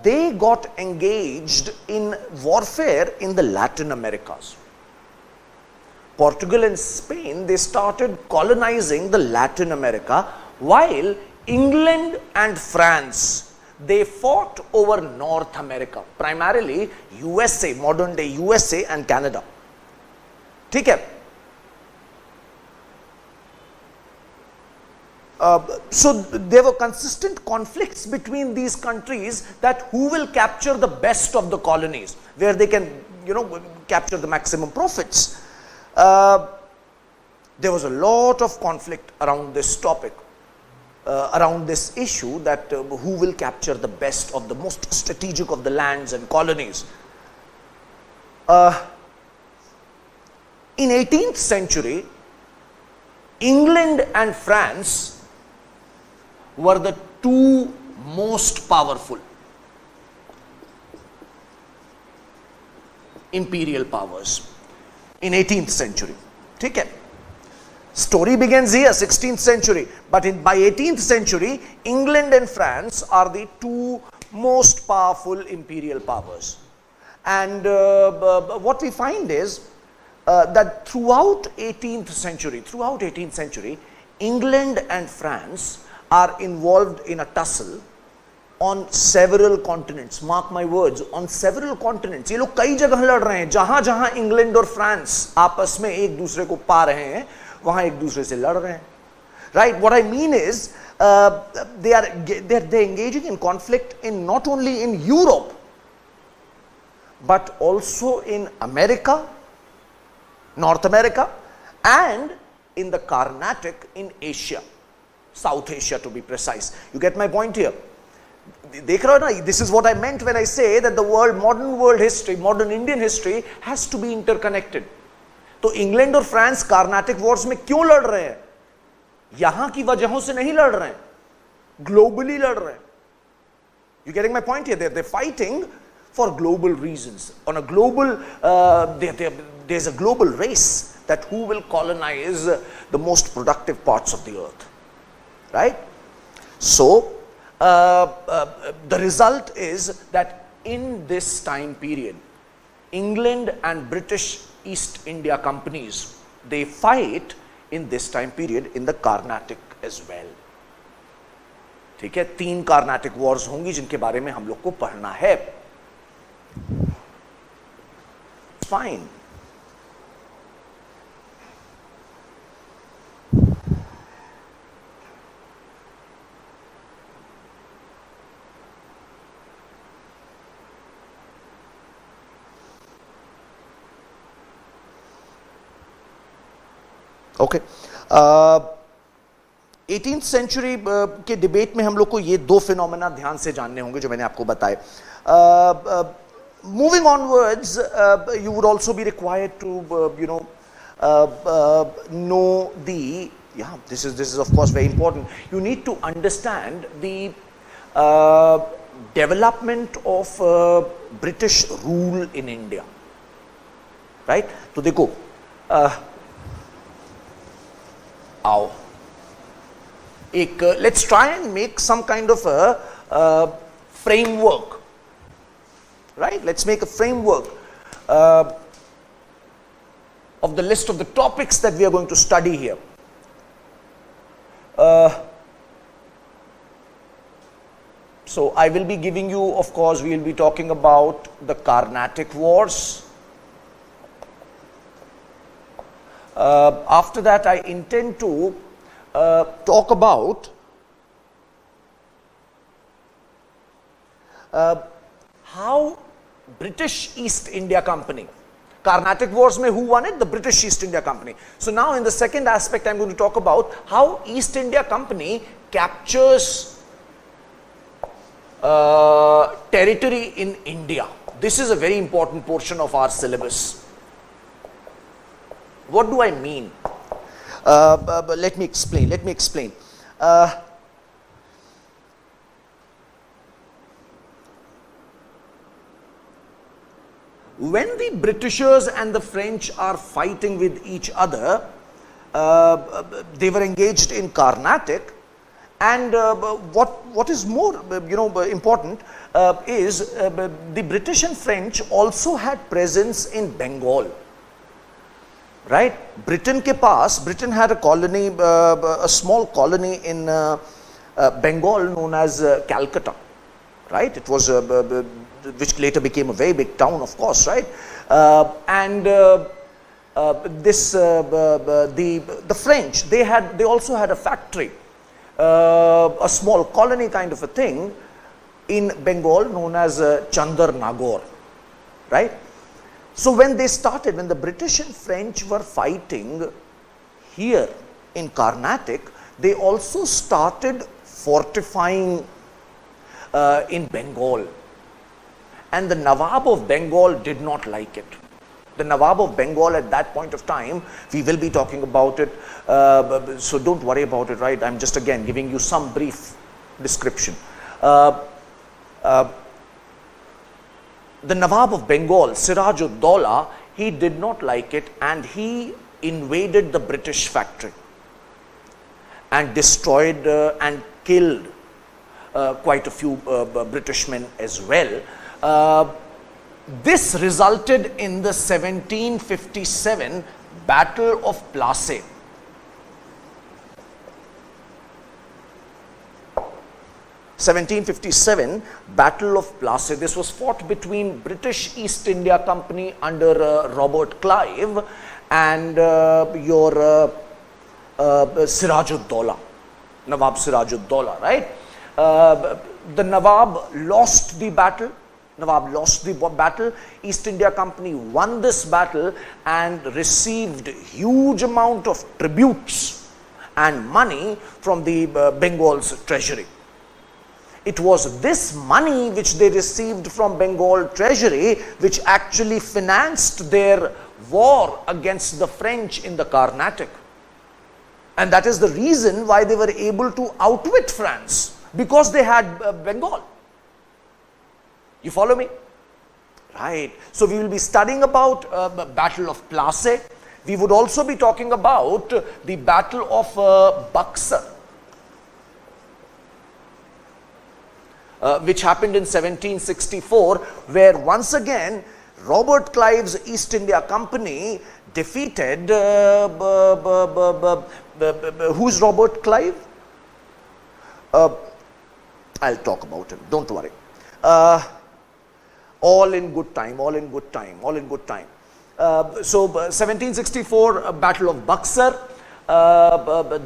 A: they got engaged in warfare in the Latin Americas. Portugal and Spain, they started colonizing the Latin America, while England and France, they fought over North America, primarily USA, modern day USA and Canada. ठीक है? So there were consistent conflicts between these countries, that who will capture the best of the colonies, where they can, capture the maximum profits. There was a lot of conflict around this topic, around this issue, that who will capture the best of the most strategic of the lands and colonies. In 18th century, England and France were the two most powerful imperial powers in 18th century. ठीक है? Story begins here, 16th century, but by 18th century, England and France are the two most powerful imperial powers. And what we find is that throughout 18th century, England and France are involved in a tussle on several continents. Mark my words, on several continents. ये लोग कई जगह लड़ रहे हैं. जहां जहां England और फ्रांस आपस में एक दूसरे को पा रहे हैं, वहां एक दूसरे से लड़ रहे हैं. Right? What I mean is, they're engaging in conflict in not only in Europe, but also in America, North America, and in the Carnatic in Asia, South Asia to be precise. You get my point here? This is what I meant when I say that the modern world history, modern Indian history has to be interconnected. तो England और France Carnatic Wars में क्यों लड़ रहे हैं? यहां की वजहों से नहीं लड़ रहे हैं, ग्लोबली लड़ रहे हैं. You getting my point here? They're fighting for global reasons. On a global, there's a global race that who will colonize the most productive parts of the earth. Right? So, the result is that in this time period, England and British East India companies, they fight in this time period in the Carnatic as well. ठीक है? 3 Carnatic Wars होंगी जिनके बारे में हम लोग को पढ़ना है. फाइन. Okay. 18th century के डिबेट में हम लोग को ये दो फिनोमेना ध्यान से जानने होंगे जो मैंने आपको बताए. Moving onwards, you would also be required to know the, this is of course very important. You need to understand the development of British rule in India, right? तो देखो, आओ let's try and make some kind of a framework, right? Let's make a framework of the list of the topics that we are going to study here. So I will be giving you, of course, we will be talking about the Carnatic Wars. After that, I intend to talk about how British East India Company, Carnatic Wars mein who won it? The British East India Company. So now in the second aspect, I'm going to talk about how East India Company captures territory in India. This is a very important portion of our syllabus. What do I mean? Let me explain. When the Britishers and the French are fighting with each other, they were engaged in Carnatic, and what is more important is the British and French also had presence in Bengal. Right? Britain had a colony, a small colony in Bengal known as Calcutta. Right? It was which later became a very big town, of course, right? The French, they also had a factory, a small colony kind of a thing in Bengal known as Chandernagore, right? So when the British and French were fighting here in Carnatic, they also started fortifying in Bengal. And the Nawab of Bengal did not like it. The Nawab of Bengal at that point of time, we will be talking about it, so don't worry about it, right? I'm just again giving you some brief description. The Nawab of Bengal, Siraj-ud-Daulah, he did not like it, and he invaded the British factory and destroyed and killed quite a few British men as well. This resulted in the 1757 Battle of Plassey. 1757 Battle of Plassey. This was fought between British East India Company under Robert Clive and your Siraj-ud-Daulah, Nawab Siraj-ud-Daulah, right? The Nawab lost the battle. East India Company won this battle and received huge amount of tributes and money from the Bengal's treasury. It was this money which they received from Bengal treasury which actually financed their war against the French in the Carnatic. And that is the reason why they were able to outwit France, because they had Bengal. You follow me? Right. So we will be studying about Battle of Plassey. We would also be talking about the Battle of Buxar, which happened in 1764, where once again Robert Clive's East India Company defeated, who's Robert Clive? I'll talk about him, don't worry. All in good time. So 1764 Battle of Buxar.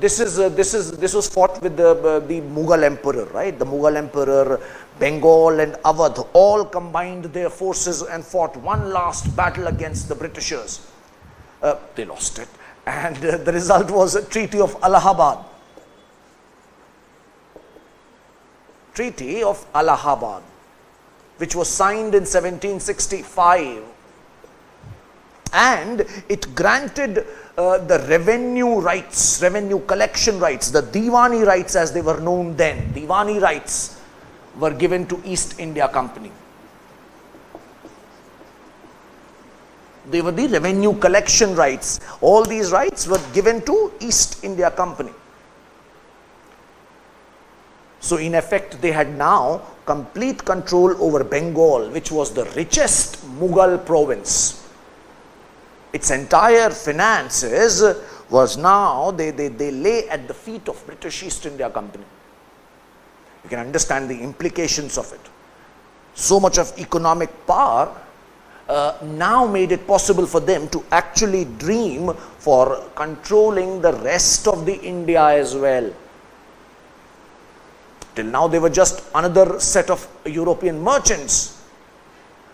A: This was fought with the Mughal Emperor, right? The Mughal Emperor, Bengal and Awadh all combined their forces and fought one last battle against the Britishers. They lost it, and the result was a Treaty of Allahabad. Treaty of Allahabad, which was signed in 1765, and it granted the revenue rights, revenue collection rights, the Diwani rights as they were known then. Diwani rights were given to East India Company. They were the revenue collection rights. All these rights were given to East India Company. So in effect, they had now complete control over Bengal, which was the richest Mughal province. Its entire finances was now, they lay at the feet of British East India Company. You can understand the implications of it. So much of economic power now made it possible for them to actually dream for controlling the rest of the India as well. Till now they were just another set of European merchants,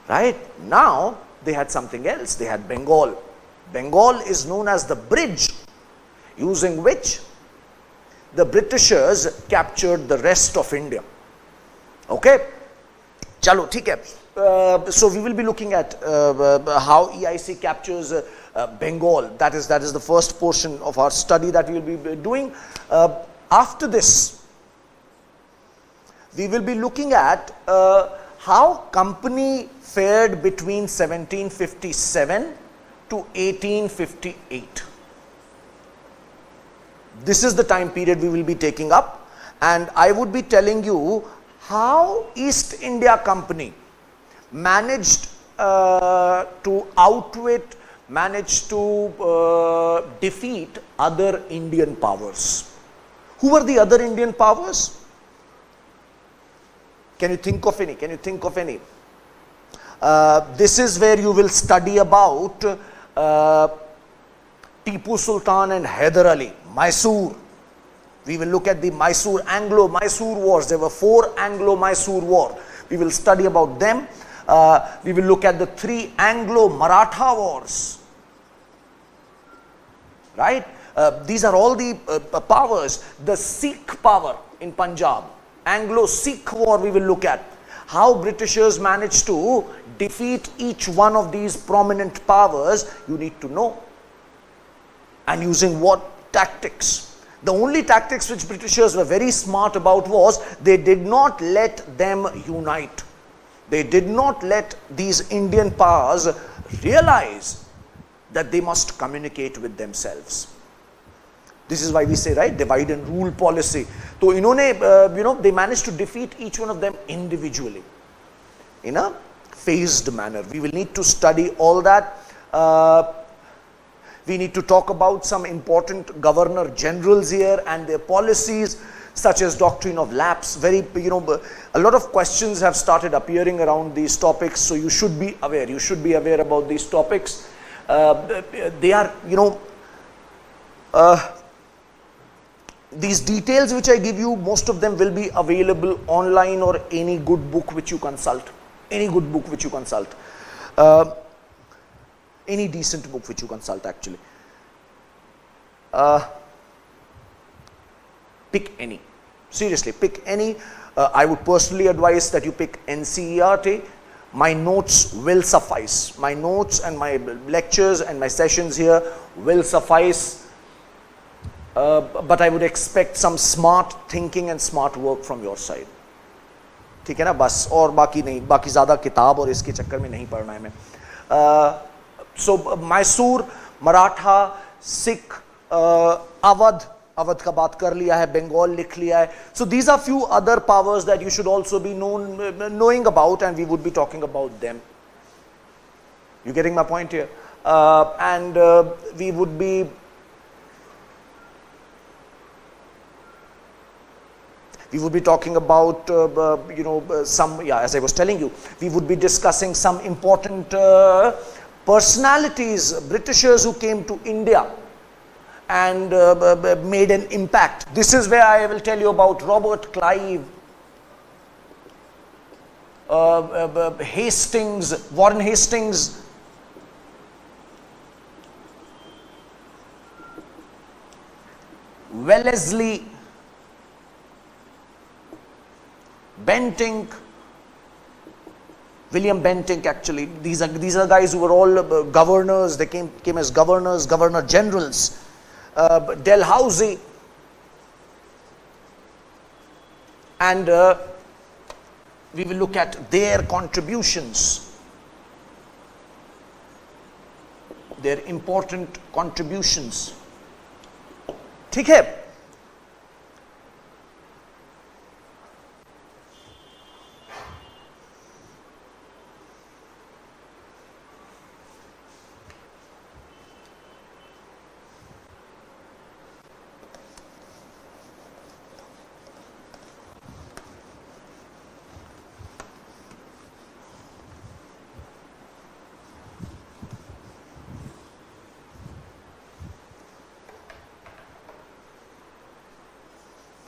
A: right? Now they had something else. They had Bengal. Bengal is known as the bridge using which the Britishers captured the rest of India. Okay? Chalo, theek hai. So we will be looking at how EIC captures Bengal. That is the first portion of our study that we will be doing. After this, we will be looking at how company fared between 1757 to 1858. This is the time period we will be taking up, and I would be telling you how East India Company managed to outwit, managed to defeat other Indian powers. Who were the other Indian powers? Can you think of any? Can you think of any? This is where you will study about Tipu Sultan and Hyder Ali, Mysore. We will look at the Anglo-Mysore Wars. There were 4 Anglo-Mysore Wars. We will study about them. We will look at the 3 Anglo-Maratha Wars. Right? These are all the powers. The Sikh power in Punjab. Anglo-Sikh War we will look at. How Britishers managed to defeat each one of these prominent powers, you need to know. And using what tactics? The only tactics which Britishers were very smart about was they did not let them unite. They did not let these Indian powers realize that they must communicate with themselves. This is why we say, right, divide and rule policy. So they managed to defeat each one of them individually in a phased manner. We will need to study all that. We need to talk about some important governor generals here and their policies, such as doctrine of lapse. A lot of questions have started appearing around these topics, so you should be aware. You should be aware about these topics. They are, these details which I give you, most of them will be available online or any good book which you consult. Any good book which you consult. Any decent book which you consult actually. Pick any. Seriously, pick any. I would personally advise that you pick NCERT. My notes will suffice. My notes and my lectures and my sessions here will suffice. But I would expect some smart thinking and smart work from your side. ठीक है ना, बस और बाकी नहीं, बाकी ज़्यादा किताब और इसके चक्कर में नहीं पढ़ना है मैं. So Mysore, Maratha, Sikh, Awadh का बात कर लिया है, Bengal लिख लिया है. So these are few other powers that you should also be knowing about, and we would be talking about them. You getting my point here? And we would be talking about, as I was telling you, we would be discussing some important personalities, Britishers who came to India and made an impact. This is where I will tell you about Robert Clive, Warren Hastings, Wellesley, Bentinck, William Bentinck actually. These are guys who were all governors. They came as governors, governor generals. Dalhousie, and we will look at their contributions, their important contributions. ठीक है?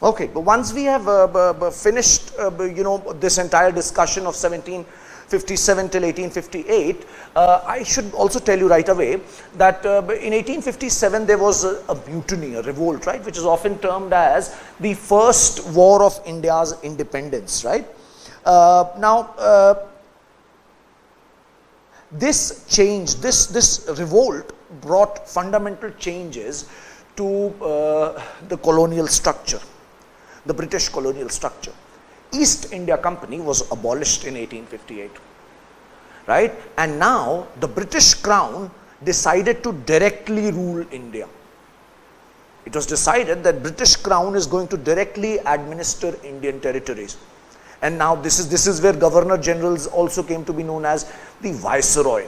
A: Okay, but once we have finished, this entire discussion of 1757 till 1858, I should also tell you right away that in 1857 there was a mutiny, a revolt, right, which is often termed as the first war of India's independence, right. This change, this revolt brought fundamental changes to the colonial structure. The British colonial structure. East India Company was abolished in 1858, right? And now the British Crown decided to directly rule India. It was decided that British Crown is going to directly administer Indian territories. And now this is where Governor Generals also came to be known as the Viceroy,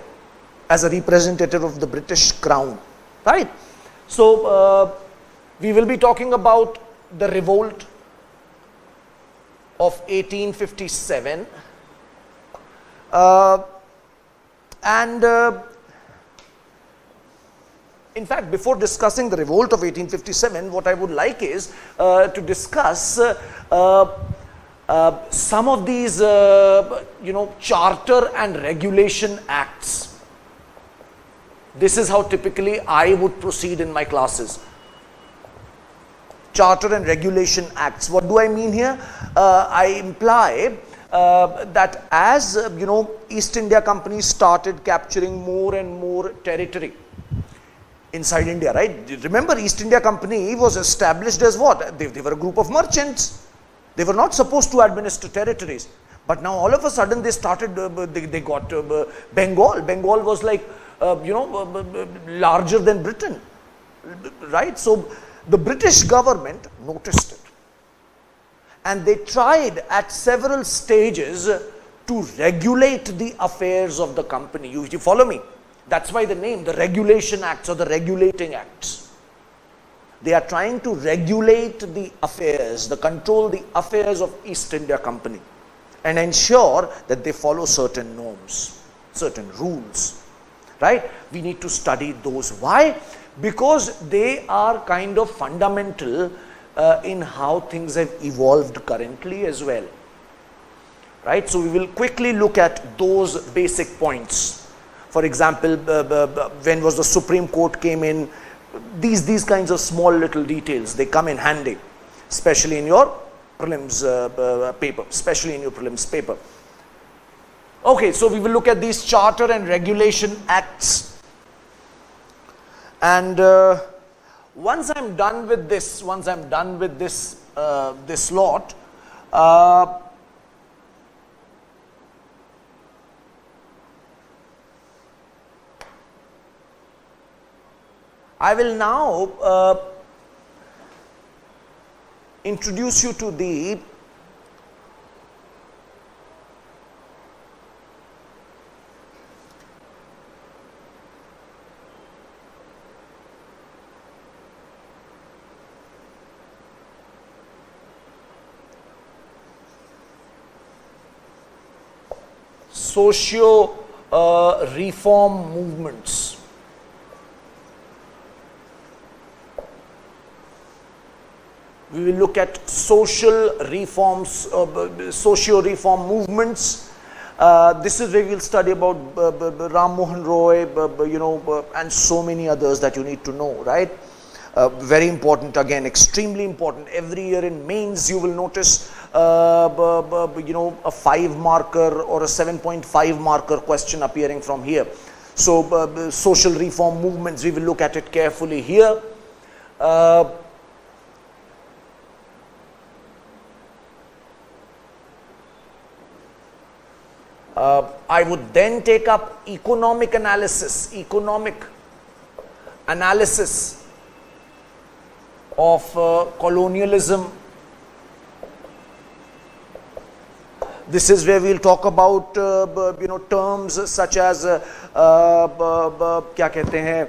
A: as a representative of the British Crown, right? So we will be talking about the revolt of 1857, in fact, before discussing the revolt of 1857, what I would like is to discuss some of these charter and regulation acts. This is how typically I would proceed in my classes. Charter and Regulation Acts. What do I mean here? I imply that as East India Company started capturing more and more territory inside India, right? Remember, East India Company was established as what? They were a group of merchants. They were not supposed to administer territories. But now all of a sudden they started, they got Bengal. Bengal was like, larger than Britain, right? So the British government noticed it, and they tried at several stages to regulate the affairs of the company. You follow me? That's why the name, the Regulation Acts or the Regulating Acts. They are trying to regulate the affairs, control the affairs of East India Company and ensure that they follow certain norms, certain rules, right? We need to study those. Why? Because they are kind of fundamental in how things have evolved currently as well, right? So we will quickly look at those basic points. For example, when was the Supreme Court came in, these kinds of small little details, they come in handy, especially in your prelims paper, Okay, so we will look at these Charter and Regulation Acts. And once I'm done with this, this lot, I will now introduce you to the socio-reform movements. We will look at social reforms, socio-reform movements. This is where we will study about Ram Mohan Roy, and so many others that you need to know, right? Very important, again, extremely important. Every year in mains, you will notice, you know, a 5 marker or a 7.5 marker question appearing from here. So, social reform movements, we will look at it carefully here. I would then take up economic analysis of colonialism. This is where we'll talk about you know, terms such as क्या कहते हैं,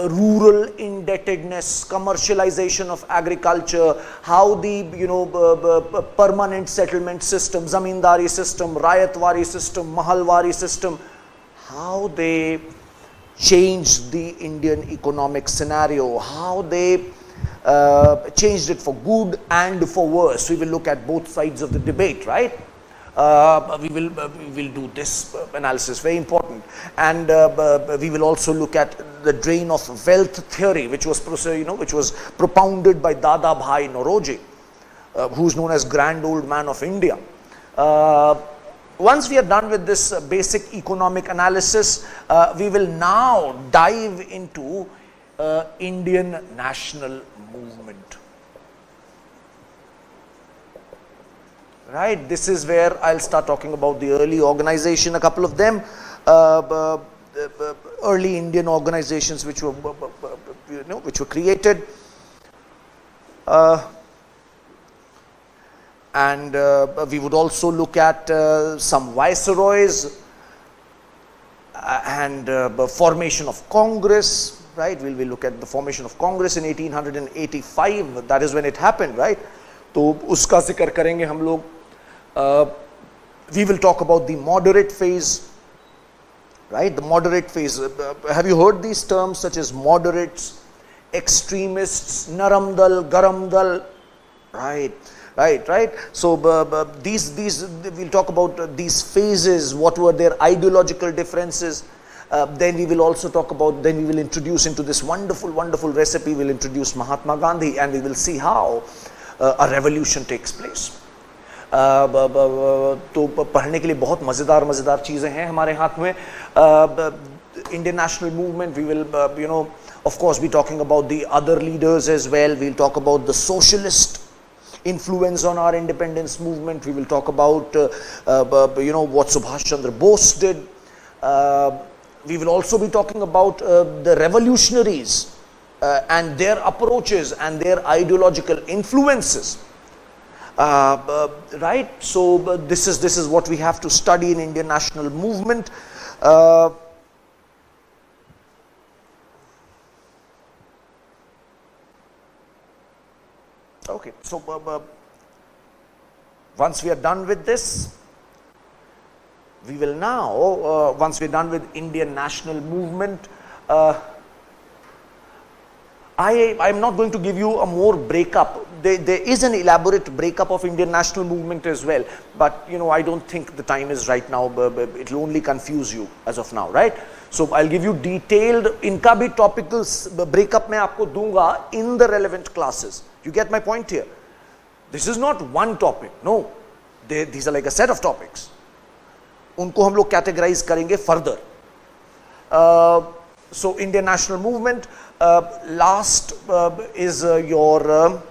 A: rural indebtedness, commercialization of agriculture, how the, you know, permanent settlement system, zamindari system, rayatwari system, mahalwari system, how they changed the Indian economic scenario, how they changed it for good and for worse. We will look at both sides of the debate, right? We will do this analysis, very important. And we will also look at the drain of wealth theory, which was, you know, which was propounded by Dada Bhai Nauroji, who is known as Grand Old Man of India. Once we are done with this basic economic analysis, we will now dive into Indian national movement. Right, this is where I'll start talking about the early organization, a couple of them, early Indian organizations which were, you know, which were created, and we would also look at some viceroys and formation of Congress. Right, we will look at the formation of Congress in 1885. That is when it happened, right? तो उसका जिक्र करेंगे हम लोग. We will talk about the moderate phase, right? The moderate phase. Have you heard these terms such as moderates, extremists, naram dal, garam dal? Right. So these we'll talk about these phases. What were their ideological differences? Then we will also talk about. Then we will introduce into this wonderful recipe. We'll introduce Mahatma Gandhi, and we will see how a revolution takes place. तो पढ़ने के लिए बहुत मज़ेदार चीज़ें हैं हमारे हाथ में. Indian national movement, we will you know, of course, be talking about the other leaders as well. We'll talk about the socialist influence on our independence movement. We will talk about you know, what Subhash Chandra Bose did. We will also be talking about the revolutionaries and their approaches and their ideological influences. Right, so this is what we have to study in Indian national movement. Okay, so once we are done with this, we will now, once we are done with Indian national movement, I'm not going to give you a more breakup. There is an elaborate breakup of Indian national movement as well, but you know, I don't think the time is right now. It will only confuse you as of now, right? So I'll give you detailed, इनका भी topical breakup मैं आपको दूंगा in the relevant classes. You get my point here? This is not one topic, no. These are like a set of topics. उनको हम लोग categorize करेंगे further. So Indian national movement, last is your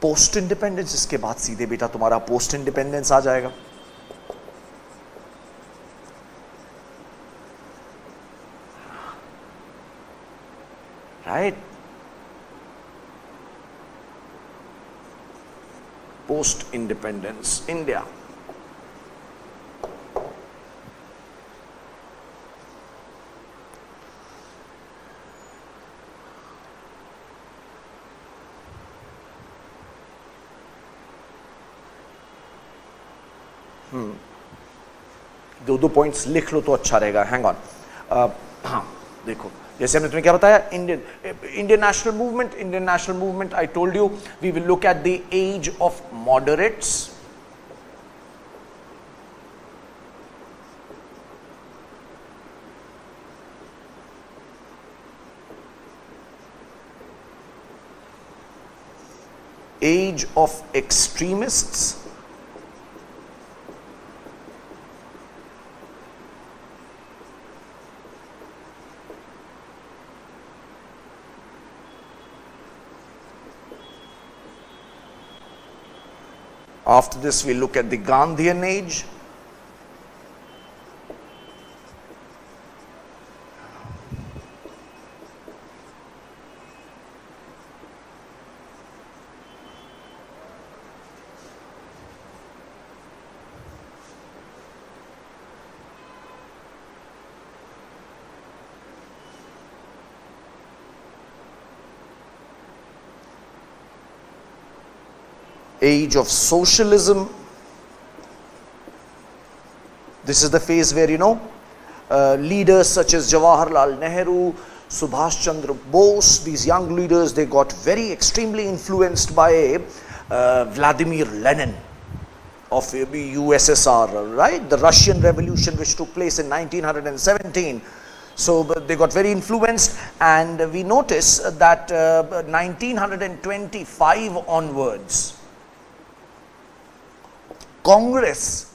A: post independence. इसके बाद सीधे बेटा तुम्हारा post independence आ जाएगा. Right? Post independence India. दो पॉइंट्स लिख लो तो अच्छा रहेगा. Hang on. हाँ देखो, जैसे हमने तुम्हें क्या बताया, Indian national movement I told you we will look at the age of moderates. age of extremists. After this, we look at the Gandhian age. Age of socialism. This is the phase where, leaders such as Jawaharlal Nehru, Subhash Chandra Bose, these young leaders, they got very extremely influenced by Vladimir Lenin of USSR, right? The Russian Revolution which took place in 1917. So they got very influenced, and we notice that 1925 onwards, Congress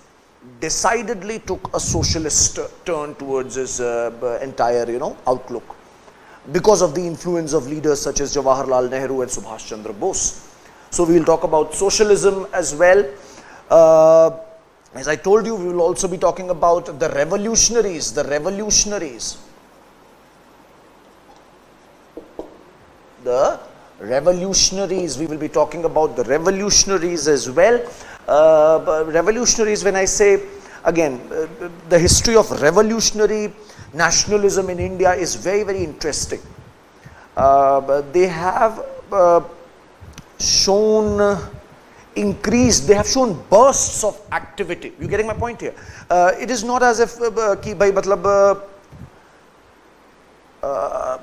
A: decidedly took a socialist turn towards its entire, outlook, because of the influence of leaders such as Jawaharlal Nehru and Subhash Chandra Bose. So we will talk about socialism as well. As I told you, we will also be talking about the revolutionaries. The revolutionaries we will be talking about the revolutionaries as well. Revolutionaries, when I say, again, the history of revolutionary nationalism in India is very, very interesting. They have shown increased, they have shown bursts of activity. You getting my point here? It is not as if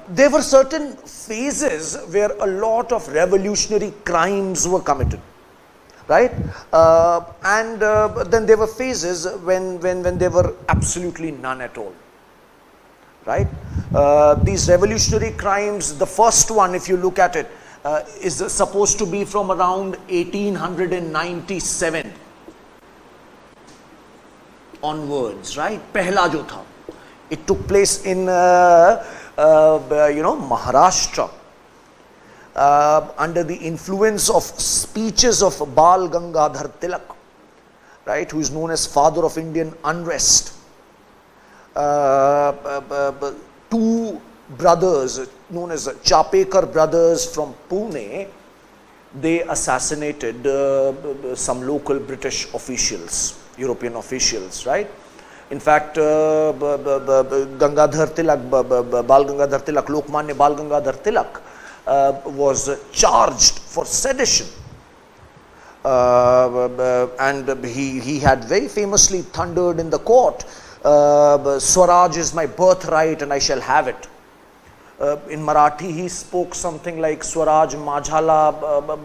A: there were certain phases where a lot of revolutionary crimes were committed, right? And then there were phases when there were absolutely none at all, right? These revolutionary crimes, the first one, if you look at it, is supposed to be from around 1897 onwards, right? Pehla jo tha, it took place in Maharashtra, under the influence of speeches of Bal Gangadhar Tilak, right, who is known as father of Indian unrest. Two brothers known as Chapekar brothers from Pune, they assassinated some local British officials, European officials, right? In fact, Gangadhar Tilak, Bal Gangadhar Tilak, Lokmanya Bal Gangadhar Tilak was charged for sedition, and he had very famously thundered in the court, Swaraj is my birthright and I shall have it. In Marathi he spoke something like Swaraj Majhala,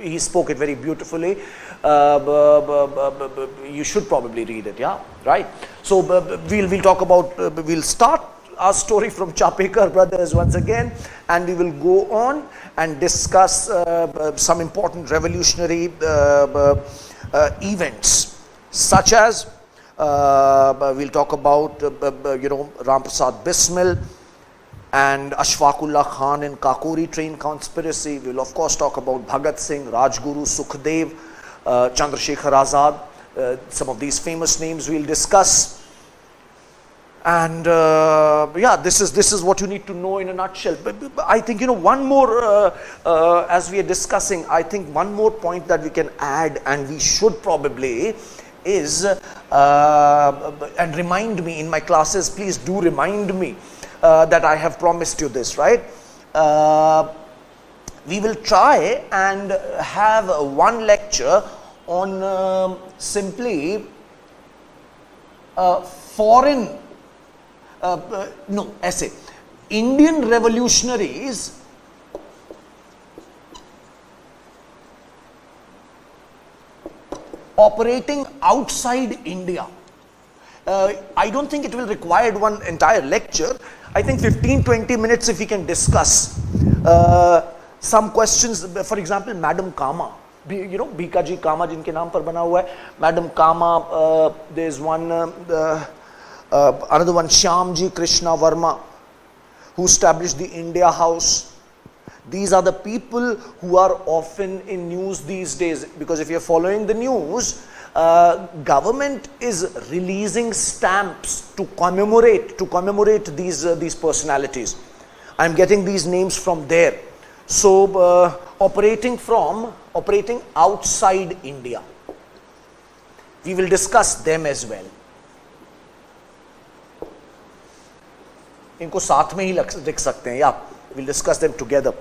A: he spoke it very beautifully. You should probably read it, yeah, right? So we'll talk about, we'll start our story from Chapekar brothers once again, and we will go on and discuss some important revolutionary events, such as we'll talk about Ram Prasad Bismil and Ashfaqullah Khan and Kakori train conspiracy. We will of course talk about Bhagat Singh, Rajguru, Sukhdev, Chandrasekhar Azad. Some of these famous names we'll discuss. And this is what you need to know in a nutshell. But I think one more, as we are discussing, I think one more point that we can add, and we should probably, is and remind me in my classes, please do remind me that I have promised you this, right? We will try and have one lecture on simply foreign essay, Indian revolutionaries operating outside India. I don't think it will require one entire lecture. I think 15-20 minutes if we can discuss. some questions, for example, Madam Kama, you know, Bhikaji Kama जिनके नाम पर बना हुआ है, Madam Kama, there's one, another one, Shyamji Krishna Verma, who established the India House. These are the people who are often in news these days, because if you're following the news, government is releasing stamps to commemorate these personalities. I'm getting these names from there. So operating outside India, we will discuss them as well. इनको साथ में ही लिख सकते हैं, या we'll discuss them together.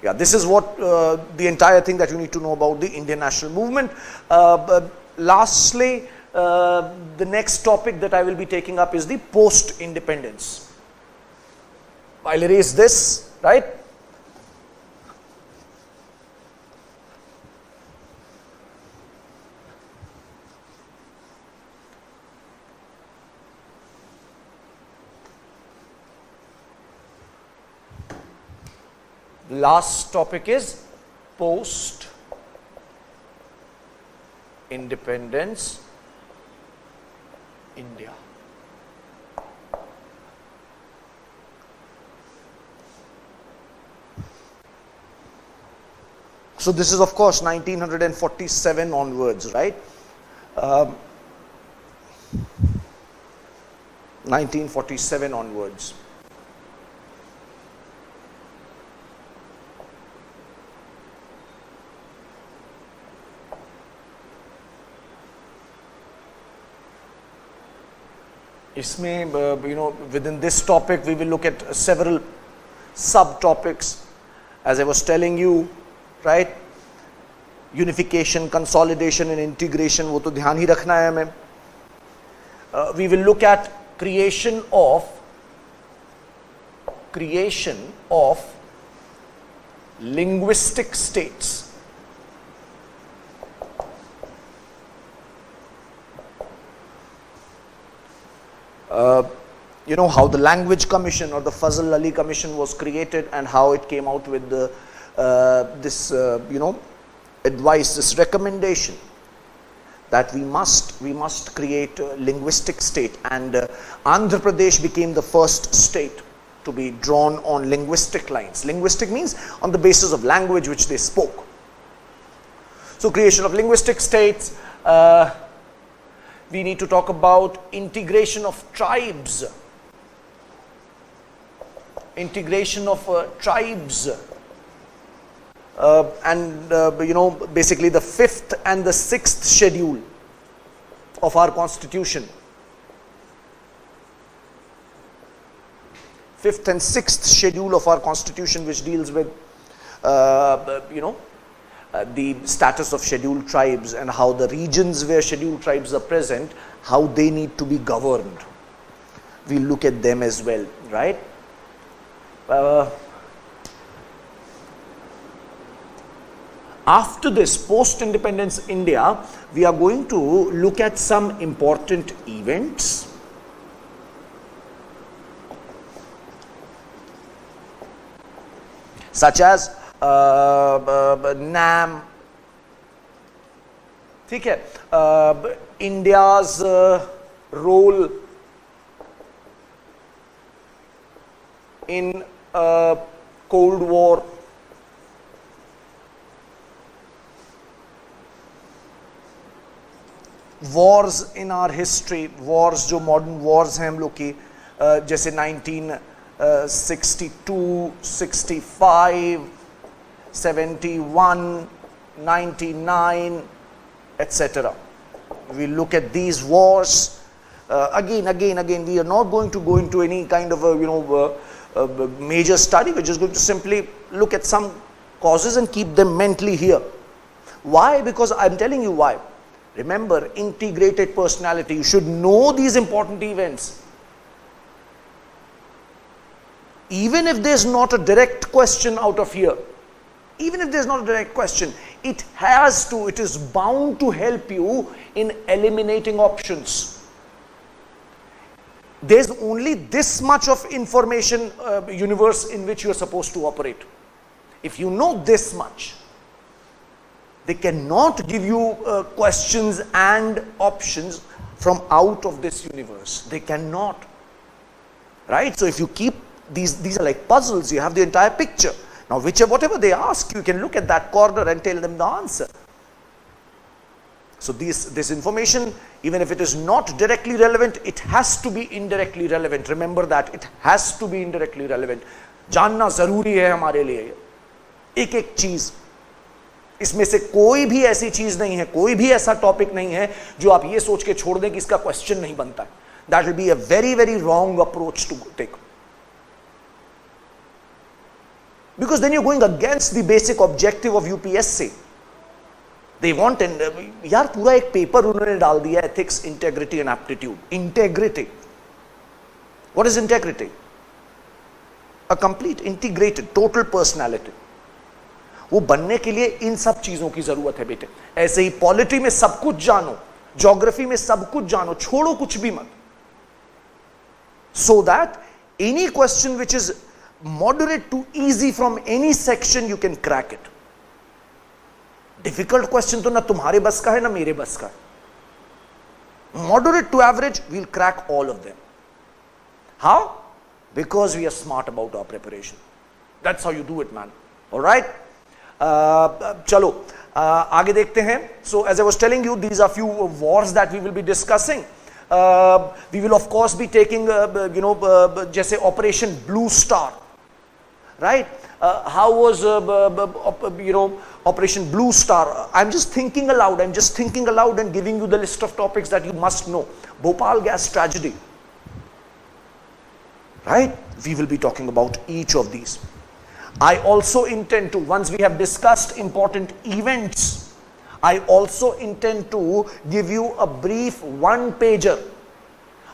A: Yeah, this is what the entire thing that you need to know about the Indian national movement. Lastly, the next topic that I will be taking up is the post-independence. I'll erase this, right? Last topic is post-independence India. So this is of course 1947 onwards, right? 1947 onwards. इसमें you know, within this topic we will look at several subtopics, as I was telling you, right? Unification, consolidation and integration, वो तो ध्यान ही रखना है हमें. We will look at creation of linguistic states. You know, how the Language Commission or the Fazl Ali Commission was created, and how it came out with the, this you know, advice, this recommendation that we must create a linguistic state, and Andhra Pradesh became the first state to be drawn on linguistic lines. Linguistic means on the basis of language which they spoke. So creation of linguistic states. We need to talk about integration of tribes. Integration of tribes. And you know, basically the 5th and the 6th schedule of our constitution. 5th and 6th schedule of our constitution, which deals with you know, the status of scheduled tribes, and how the regions where scheduled tribes are present, how they need to be governed. We'll look at them as well, right? After this, post-independence India, we are going to look at some important events. Such as NAM, ठीक है, India's role in Cold War, wars in our history, wars जो modern wars हैं हम लोग की, जैसे 1962, 65, 71, 99, etc. We look at these wars. Again, we are not going to go into any kind of a, you know, major study. We're just going to simply look at some causes and keep them mentally here. Why? Because I'm telling you why. Remember, integrated personality. You should know these important events. Even if there's not a direct question out of here, even if there's not a direct question, it is bound to help you in eliminating options. there's only this much of information universe in which you're supposed to operate. If you know this much, they cannot give you questions and options from out of this universe. They cannot. Right? So if you keep these are like puzzles, you have the entire picture. Now whatever they ask, you can look at that corner and tell them the answer. So this information, even if it is not directly relevant, it has to be indirectly relevant. Remember that, it has to be indirectly relevant. जानना जरूरी है हमारे लिए एक एक चीज. इसमें से कोई भी ऐसी चीज नहीं है, कोई भी ऐसा टॉपिक नहीं है जो आप ये सोच के छोड़ दें कि इसका क्वेश्चन नहीं बनता है. That will be a very, very wrong approach to take. Because then you're going against the basic objective of UPSC. They want, यार पूरा एक पेपर उन्होंने डाल दिया ethics, integrity and aptitude. Integrity. What is integrity? A complete, integrated, total personality. वो बनने के लिए इन सब चीजों की जरूरत है बेटे. ऐसे ही पॉलिटी में सब कुछ जानो, ज्योग्राफी में सब कुछ जानो, छोड़ो कुछ भी मत. So that any question which is moderate to easy from any section, you can crack it. Difficult question तो ना तुम्हारे बस का है ना मेरे बस का है. Moderate to average, we'll crack all of them. How? Because we are smart about our preparation. That's how you do it, man. All right? चलो आगे देखते हैं. So as I was telling you, these are few wars that we will be discussing. We will of course be taking जैसे Operation Blue Star, right? How was Operation Blue Star? I'm just thinking aloud and giving you the list of topics that you must know. Bhopal gas tragedy, right? We will be talking about each of these. I also intend to, once we have discussed important events, I also intend to give you a brief one-pager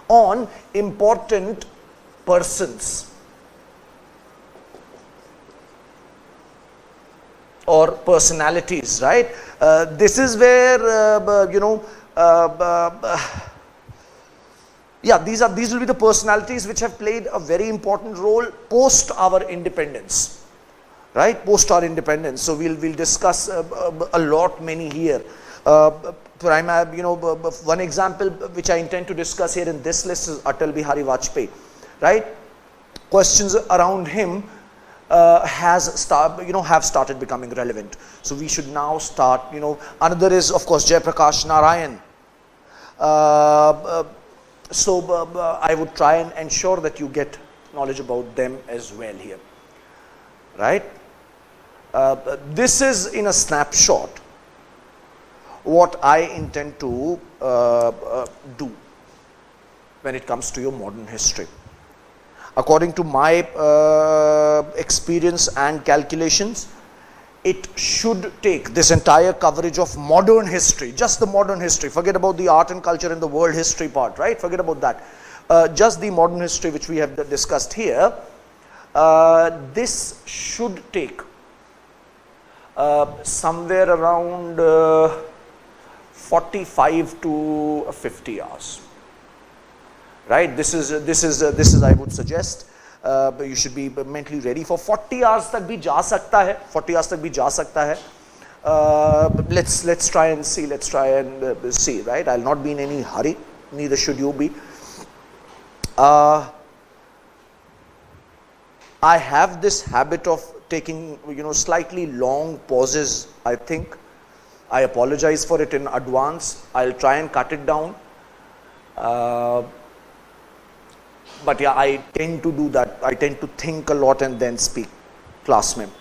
A: on important persons or personalities, right? This is where these will be the personalities which have played a very important role post our independence. Right, post our independence. So we'll discuss a lot many here. One example which I intend to discuss here in this list is Atal Bihari Vajpayee. Right, questions around him have started becoming relevant. So we should now start. Another is of course Jayaprakash Narayan. I would try and ensure that you get knowledge about them as well here. Right. This is in a snapshot what I intend to do when it comes to your modern history. According to my experience and calculations, it should take this entire coverage of modern history, just the modern history, forget about the art and culture and the world history part, right? Forget about that. Just the modern history which we have discussed here. This should take somewhere around 45 to 50 hours. Right? This is I would suggest you should be mentally ready for 40 hours तक भी जा सकता है. 40 hours तक भी जा सकता है. Let's try and see. Right? I'll not be in any hurry. Neither should you be. I have this habit of taking slightly long pauses. I think I apologize for it in advance. I'll try and cut it down. But yeah, I tend to do that. I tend to think a lot and then speak. Class mein.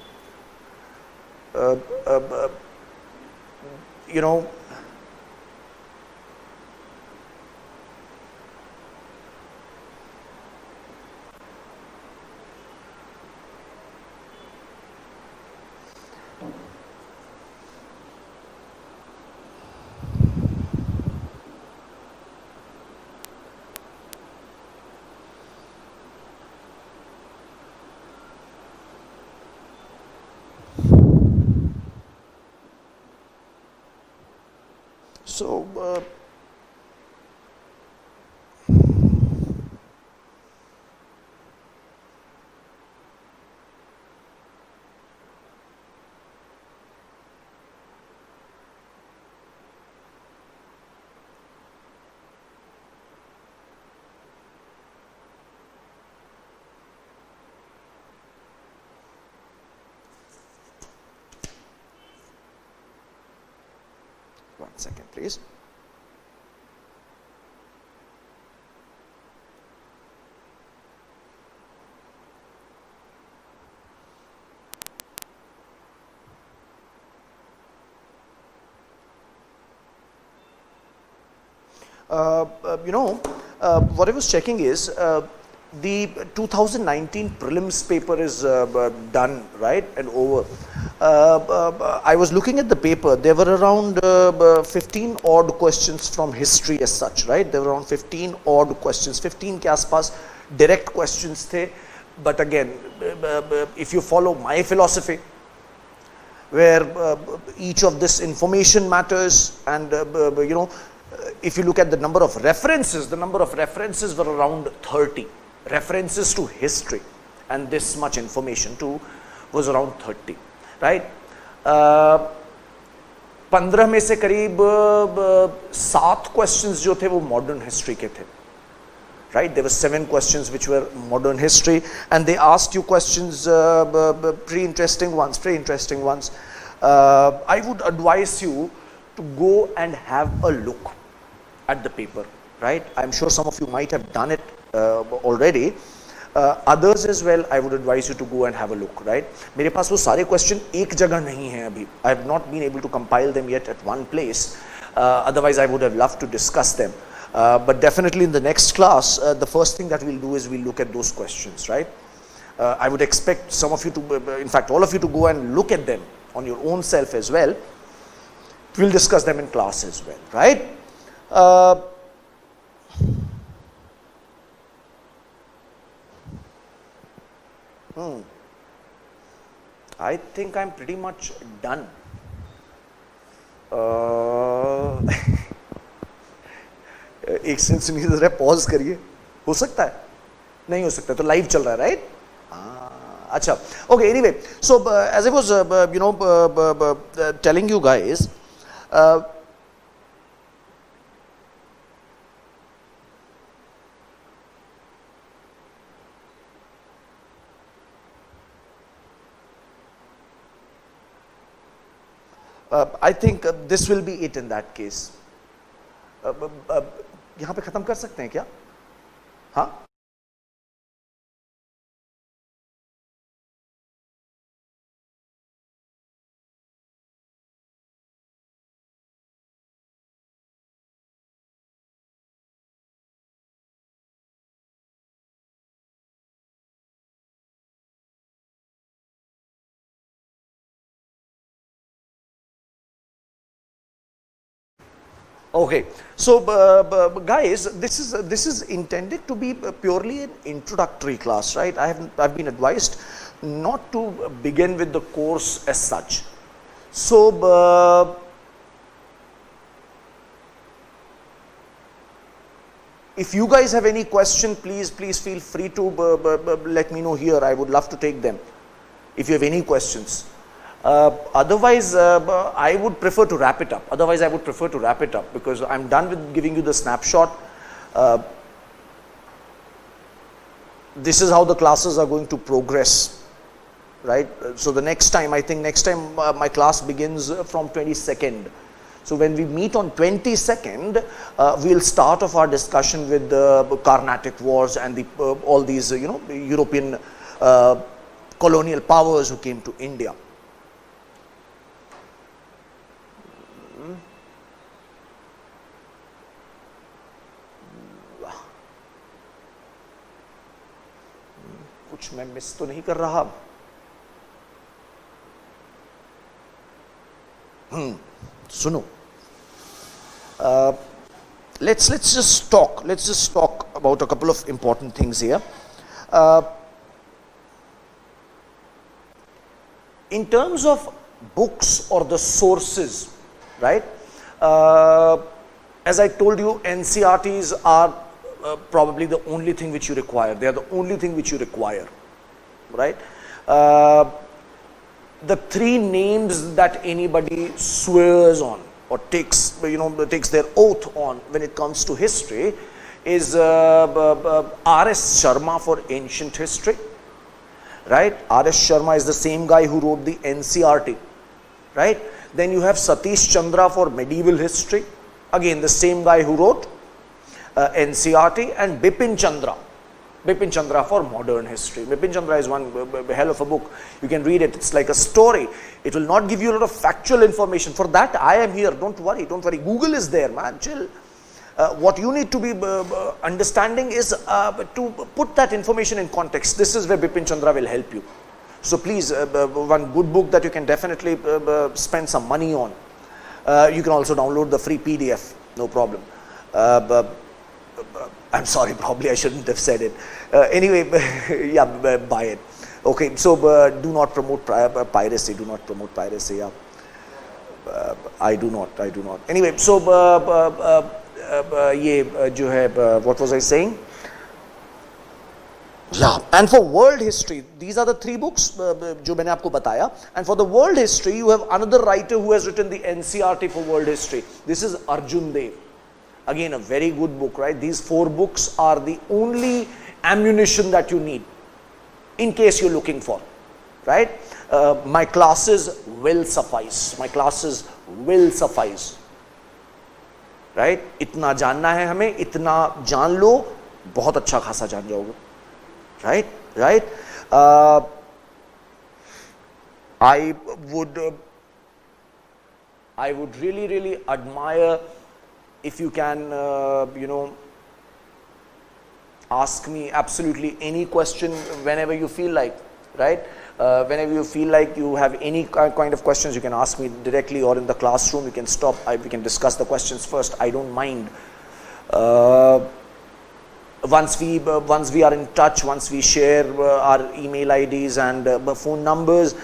A: So 1 second, please. What I was checking is the 2019 prelims paper is done, right, and over. I was looking at the paper. There were around 15 odd questions from history as such, right? There were around 15 odd questions. 15 के आसपास direct questions थे. But again, if you follow my philosophy, where each of this information matters, and if you look at the number of references were around 30 references to history, and this much information too was around 30, right? 15 में से करीब 7 questions जो थे वो modern history के थे, right? There were 7 questions which were modern history, and they asked you questions, pretty interesting ones. I would advise you to go and have a look at the paper, right? I'm sure some of you might have done it already. Others as well, I would advise you to go and have a look, right? मेरे पास वो सारे question एक जगह नहीं हैं अभी. I have not been able to compile them yet at one place. Otherwise, I would have loved to discuss them. But definitely in the next class, the first thing that we'll do is we'll look at those questions, right? I would expect some of you to, in fact, all of you to go and look at them on your own self as well. We'll discuss them in class as well, right? I think I'm pretty much done. एक second सुनिए जरा, pause करिए. हो सकता है? नहीं हो सकता, तो लाइव चल रहा है, राइट? अच्छा, okay, anyway, so as I was telling you guys, I think this will be it in that case. यहाँ पे खत्म कर सकते हैं क्या? हाँ? Okay, so guys, this is intended to be purely an introductory class, right? I've been advised not to begin with the course as such. So if you guys have any question, please feel free to let me know here. I would love to take them if you have any questions. Otherwise, I would prefer to wrap it up. Because I'm done with giving you the snapshot. This is how the classes are going to progress, right? So the next time, I think my class begins from 22nd. So when we meet on 22nd, we'll start off our discussion with the Carnatic Wars and all these, European colonial powers who came to India. कुछ मैं miss तो नहीं कर रहा. सुनो, let's just talk about a couple of important things here. In terms of books or the sources, right? As I told you, NCRTs are probably the only thing which you require. They are the only thing which you require, right? The 3 names that anybody swears on or takes their oath on when it comes to history is R.S. Sharma for ancient history, right? R.S. Sharma is the same guy who wrote the NCRT, right? Then you have Satish Chandra for medieval history, again the same guy who wrote NCRT, and Bipin Chandra for modern history. Bipin Chandra is one hell of a book. You can read it. It's like a story. It will not give you a lot of factual information. For that, I am here. Don't worry. Google is there, man. Chill. What you need to be understanding is to put that information in context. This is where Bipin Chandra will help you. So please, one good book that you can definitely spend some money on. You can also download the free PDF. No problem. I'm sorry, probably I shouldn't have said it. Anyway, yeah, buy it. Okay, so do not promote piracy. Do not promote piracy. Yeah, I do not. Anyway, so what was I saying? Yeah, and for world history, these are the three books जो मैंने आपको बताया. And for the world history, you have another writer who has written the NCRT for world history. This is Arjun Dev. Again, a very good book, right? These 4 books are the only ammunition that you need in case you're looking for, right? My classes will suffice. Right? इतना जानना है हमें, इतना जान लो, बहुत अच्छा खासा जान जाओगे. Right? I would really admire if you can, ask me absolutely any question whenever you feel like, right? Whenever you feel like you have any kind of questions, you can ask me directly, or in the classroom, you can stop. We can discuss the questions first. I don't mind. Once we are in touch, once we share our email IDs and phone numbers,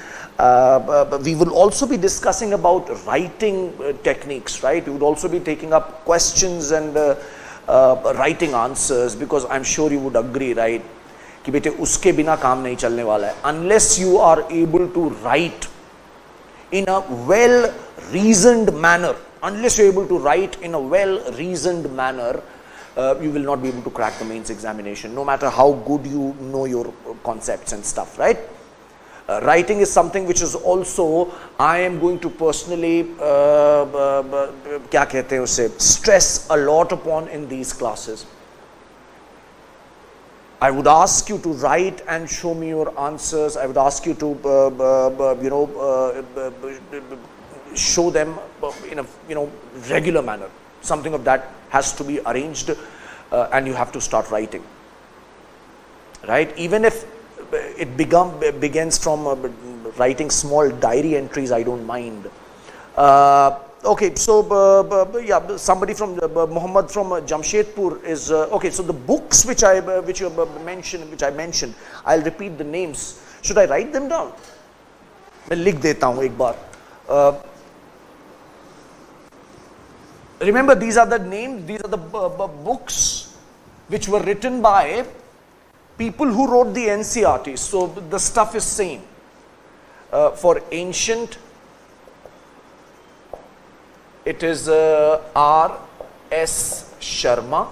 A: we will also be discussing about writing techniques, right? We would also be taking up questions and writing answers, because I'm sure you would agree, right? कि बेटे उसके बिना काम नहीं चलने वाला है. Unless you are able to write in a well-reasoned manner, you will not be able to crack the mains examination, no matter how good you know your concepts and stuff, right? Writing is something which is also, I am going to personally क्या कहते हैं उसे, stress a lot upon in these classes. I would ask you to write and show me your answers. I would ask you to show them in a regular manner. Something of that has to be arranged, and you have to start writing, right? Even if it begins from writing small diary entries, I don't mind. Okay, so yeah, somebody from Muhammad from Jamshedpur is okay. So the books which I mentioned, I'll repeat the names. Should I write them down? मैं लिख देता हूँ एक बार. Remember, these are the names. These are the books which were written by people who wrote the NCRT. So the stuff is same. For ancient, it is R.S. Sharma.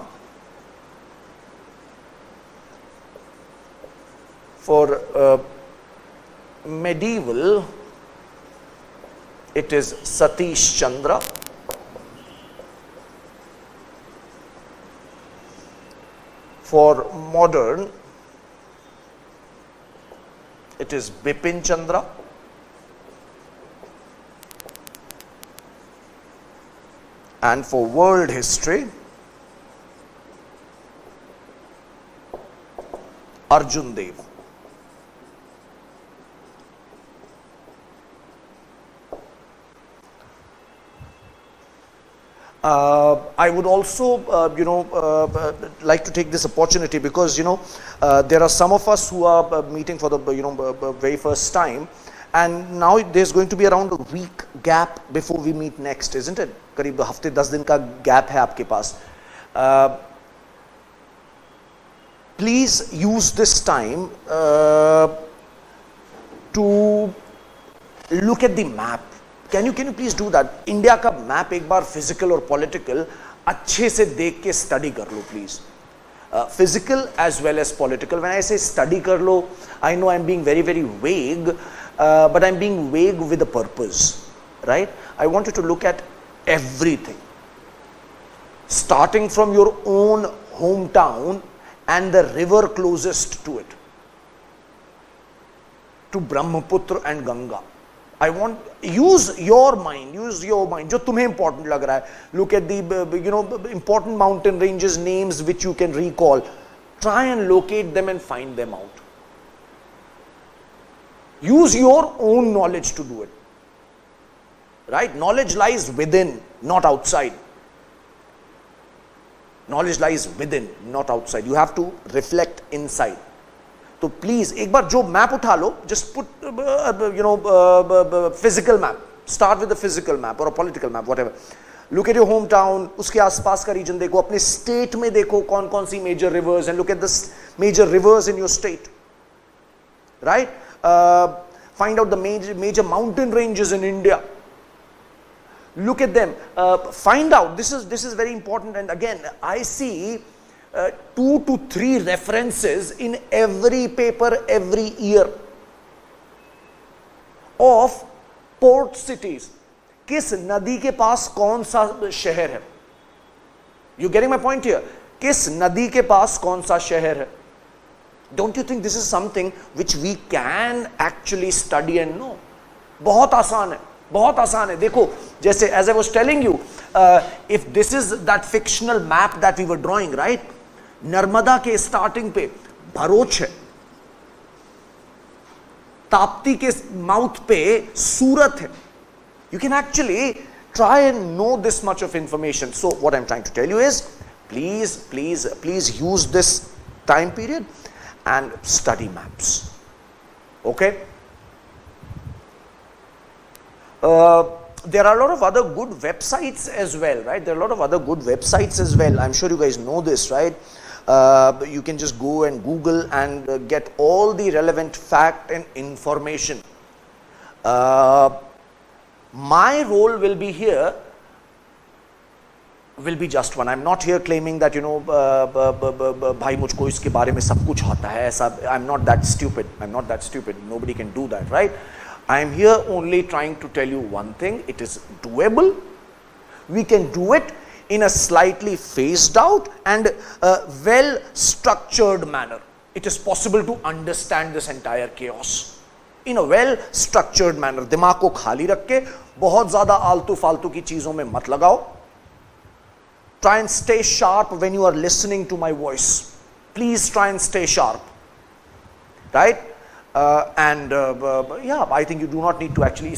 A: For medieval, it is Satish Chandra. For modern, it is Bipin Chandra. And for world history, Arjun Dev. I would also, like to take this opportunity, because there are some of us who are meeting for the very first time, and now there's going to be around a week gap before we meet next, isn't it? करीब हफ्ते 10 दिन का gap है आपके पास. Please use this time to look at the map. Can you please do that? India का map एक बार physical और political अच्छे से देख के study कर लो please. Physical as well as political. When I say study कर लो, I know I'm being very vague, but I'm being vague with a purpose. right? I want you to look at everything, starting from your own hometown and the river closest to it, to Brahmaputra and Ganga. I want, use your mind, जो तुम्हें important लग रहा है. Look at the important mountain ranges, names which you can recall. Try and locate them and find them out. Use your own knowledge to do it. Right? Knowledge lies within, not outside. Knowledge lies within, not outside. You have to reflect inside. तो please एक बार जो map उठा लो, just put physical map. Start with the physical map or a political map, whatever. Look at your hometown, उसके आसपास का region देखो, अपने state में देखो कौन कौन सी major rivers, and look at the major rivers in your state. Right? Find out the major mountain ranges in India. Look at them. Find out. This is very important. And again, I see 2 to 3 references in every paper every year of port cities. किस नदी के पास कौन सा शहर है? You getting my point here? किस नदी के पास कौन सा शहर है? Don't you think this is something which we can actually study and know? बहुत आसान है, बहुत आसान है. देखो, जैसे as I was telling you, if this is that fictional map that we were drawing, right? Narmada के स्टार्टिंग पे भरूच है, ताप्ती के माउथ पे सूरत है. You can actually try and know this much of information. So what I'm trying to tell you is, please use this time period and study maps. Okay? There are a lot of other good websites as well, right? There are a lot of other good websites as well. I'm sure you guys know this, right? You can just go and Google and get all the relevant fact and information. My role will be here, will be just one. I'm not here claiming that, भाई मुझको इसके बारे में सब कुछ आता है ऐसा. I'm not that stupid. Nobody can do that, right? I'm here only trying to tell you one thing. It is doable. We can do it in a slightly phased out and well structured manner. It is possible to understand this entire chaos in a well structured manner. दिमाग को खाली रख के बहुत ज़्यादा आलतू फालतू की चीज़ों में मत लगाओ. Try and stay sharp when you are listening to my voice. Please try and stay sharp. Right? Yeah, I think you do not need to actually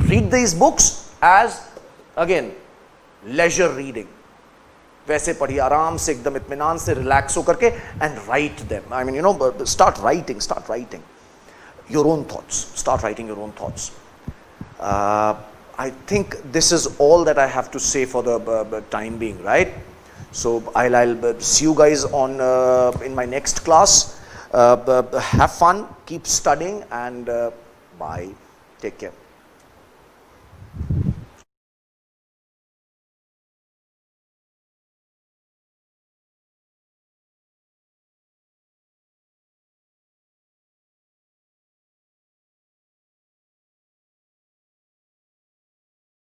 A: read these books as, again, leisure reading. वैसे पढ़िए आराम से एकदम इत्मीनान से relax हो करके and write them. I mean, start writing your own thoughts. Start writing your own thoughts. I think this is all that I have to say for the time being, right? So I'll see you guys on in my next class. Have fun, keep studying, and bye. Take care.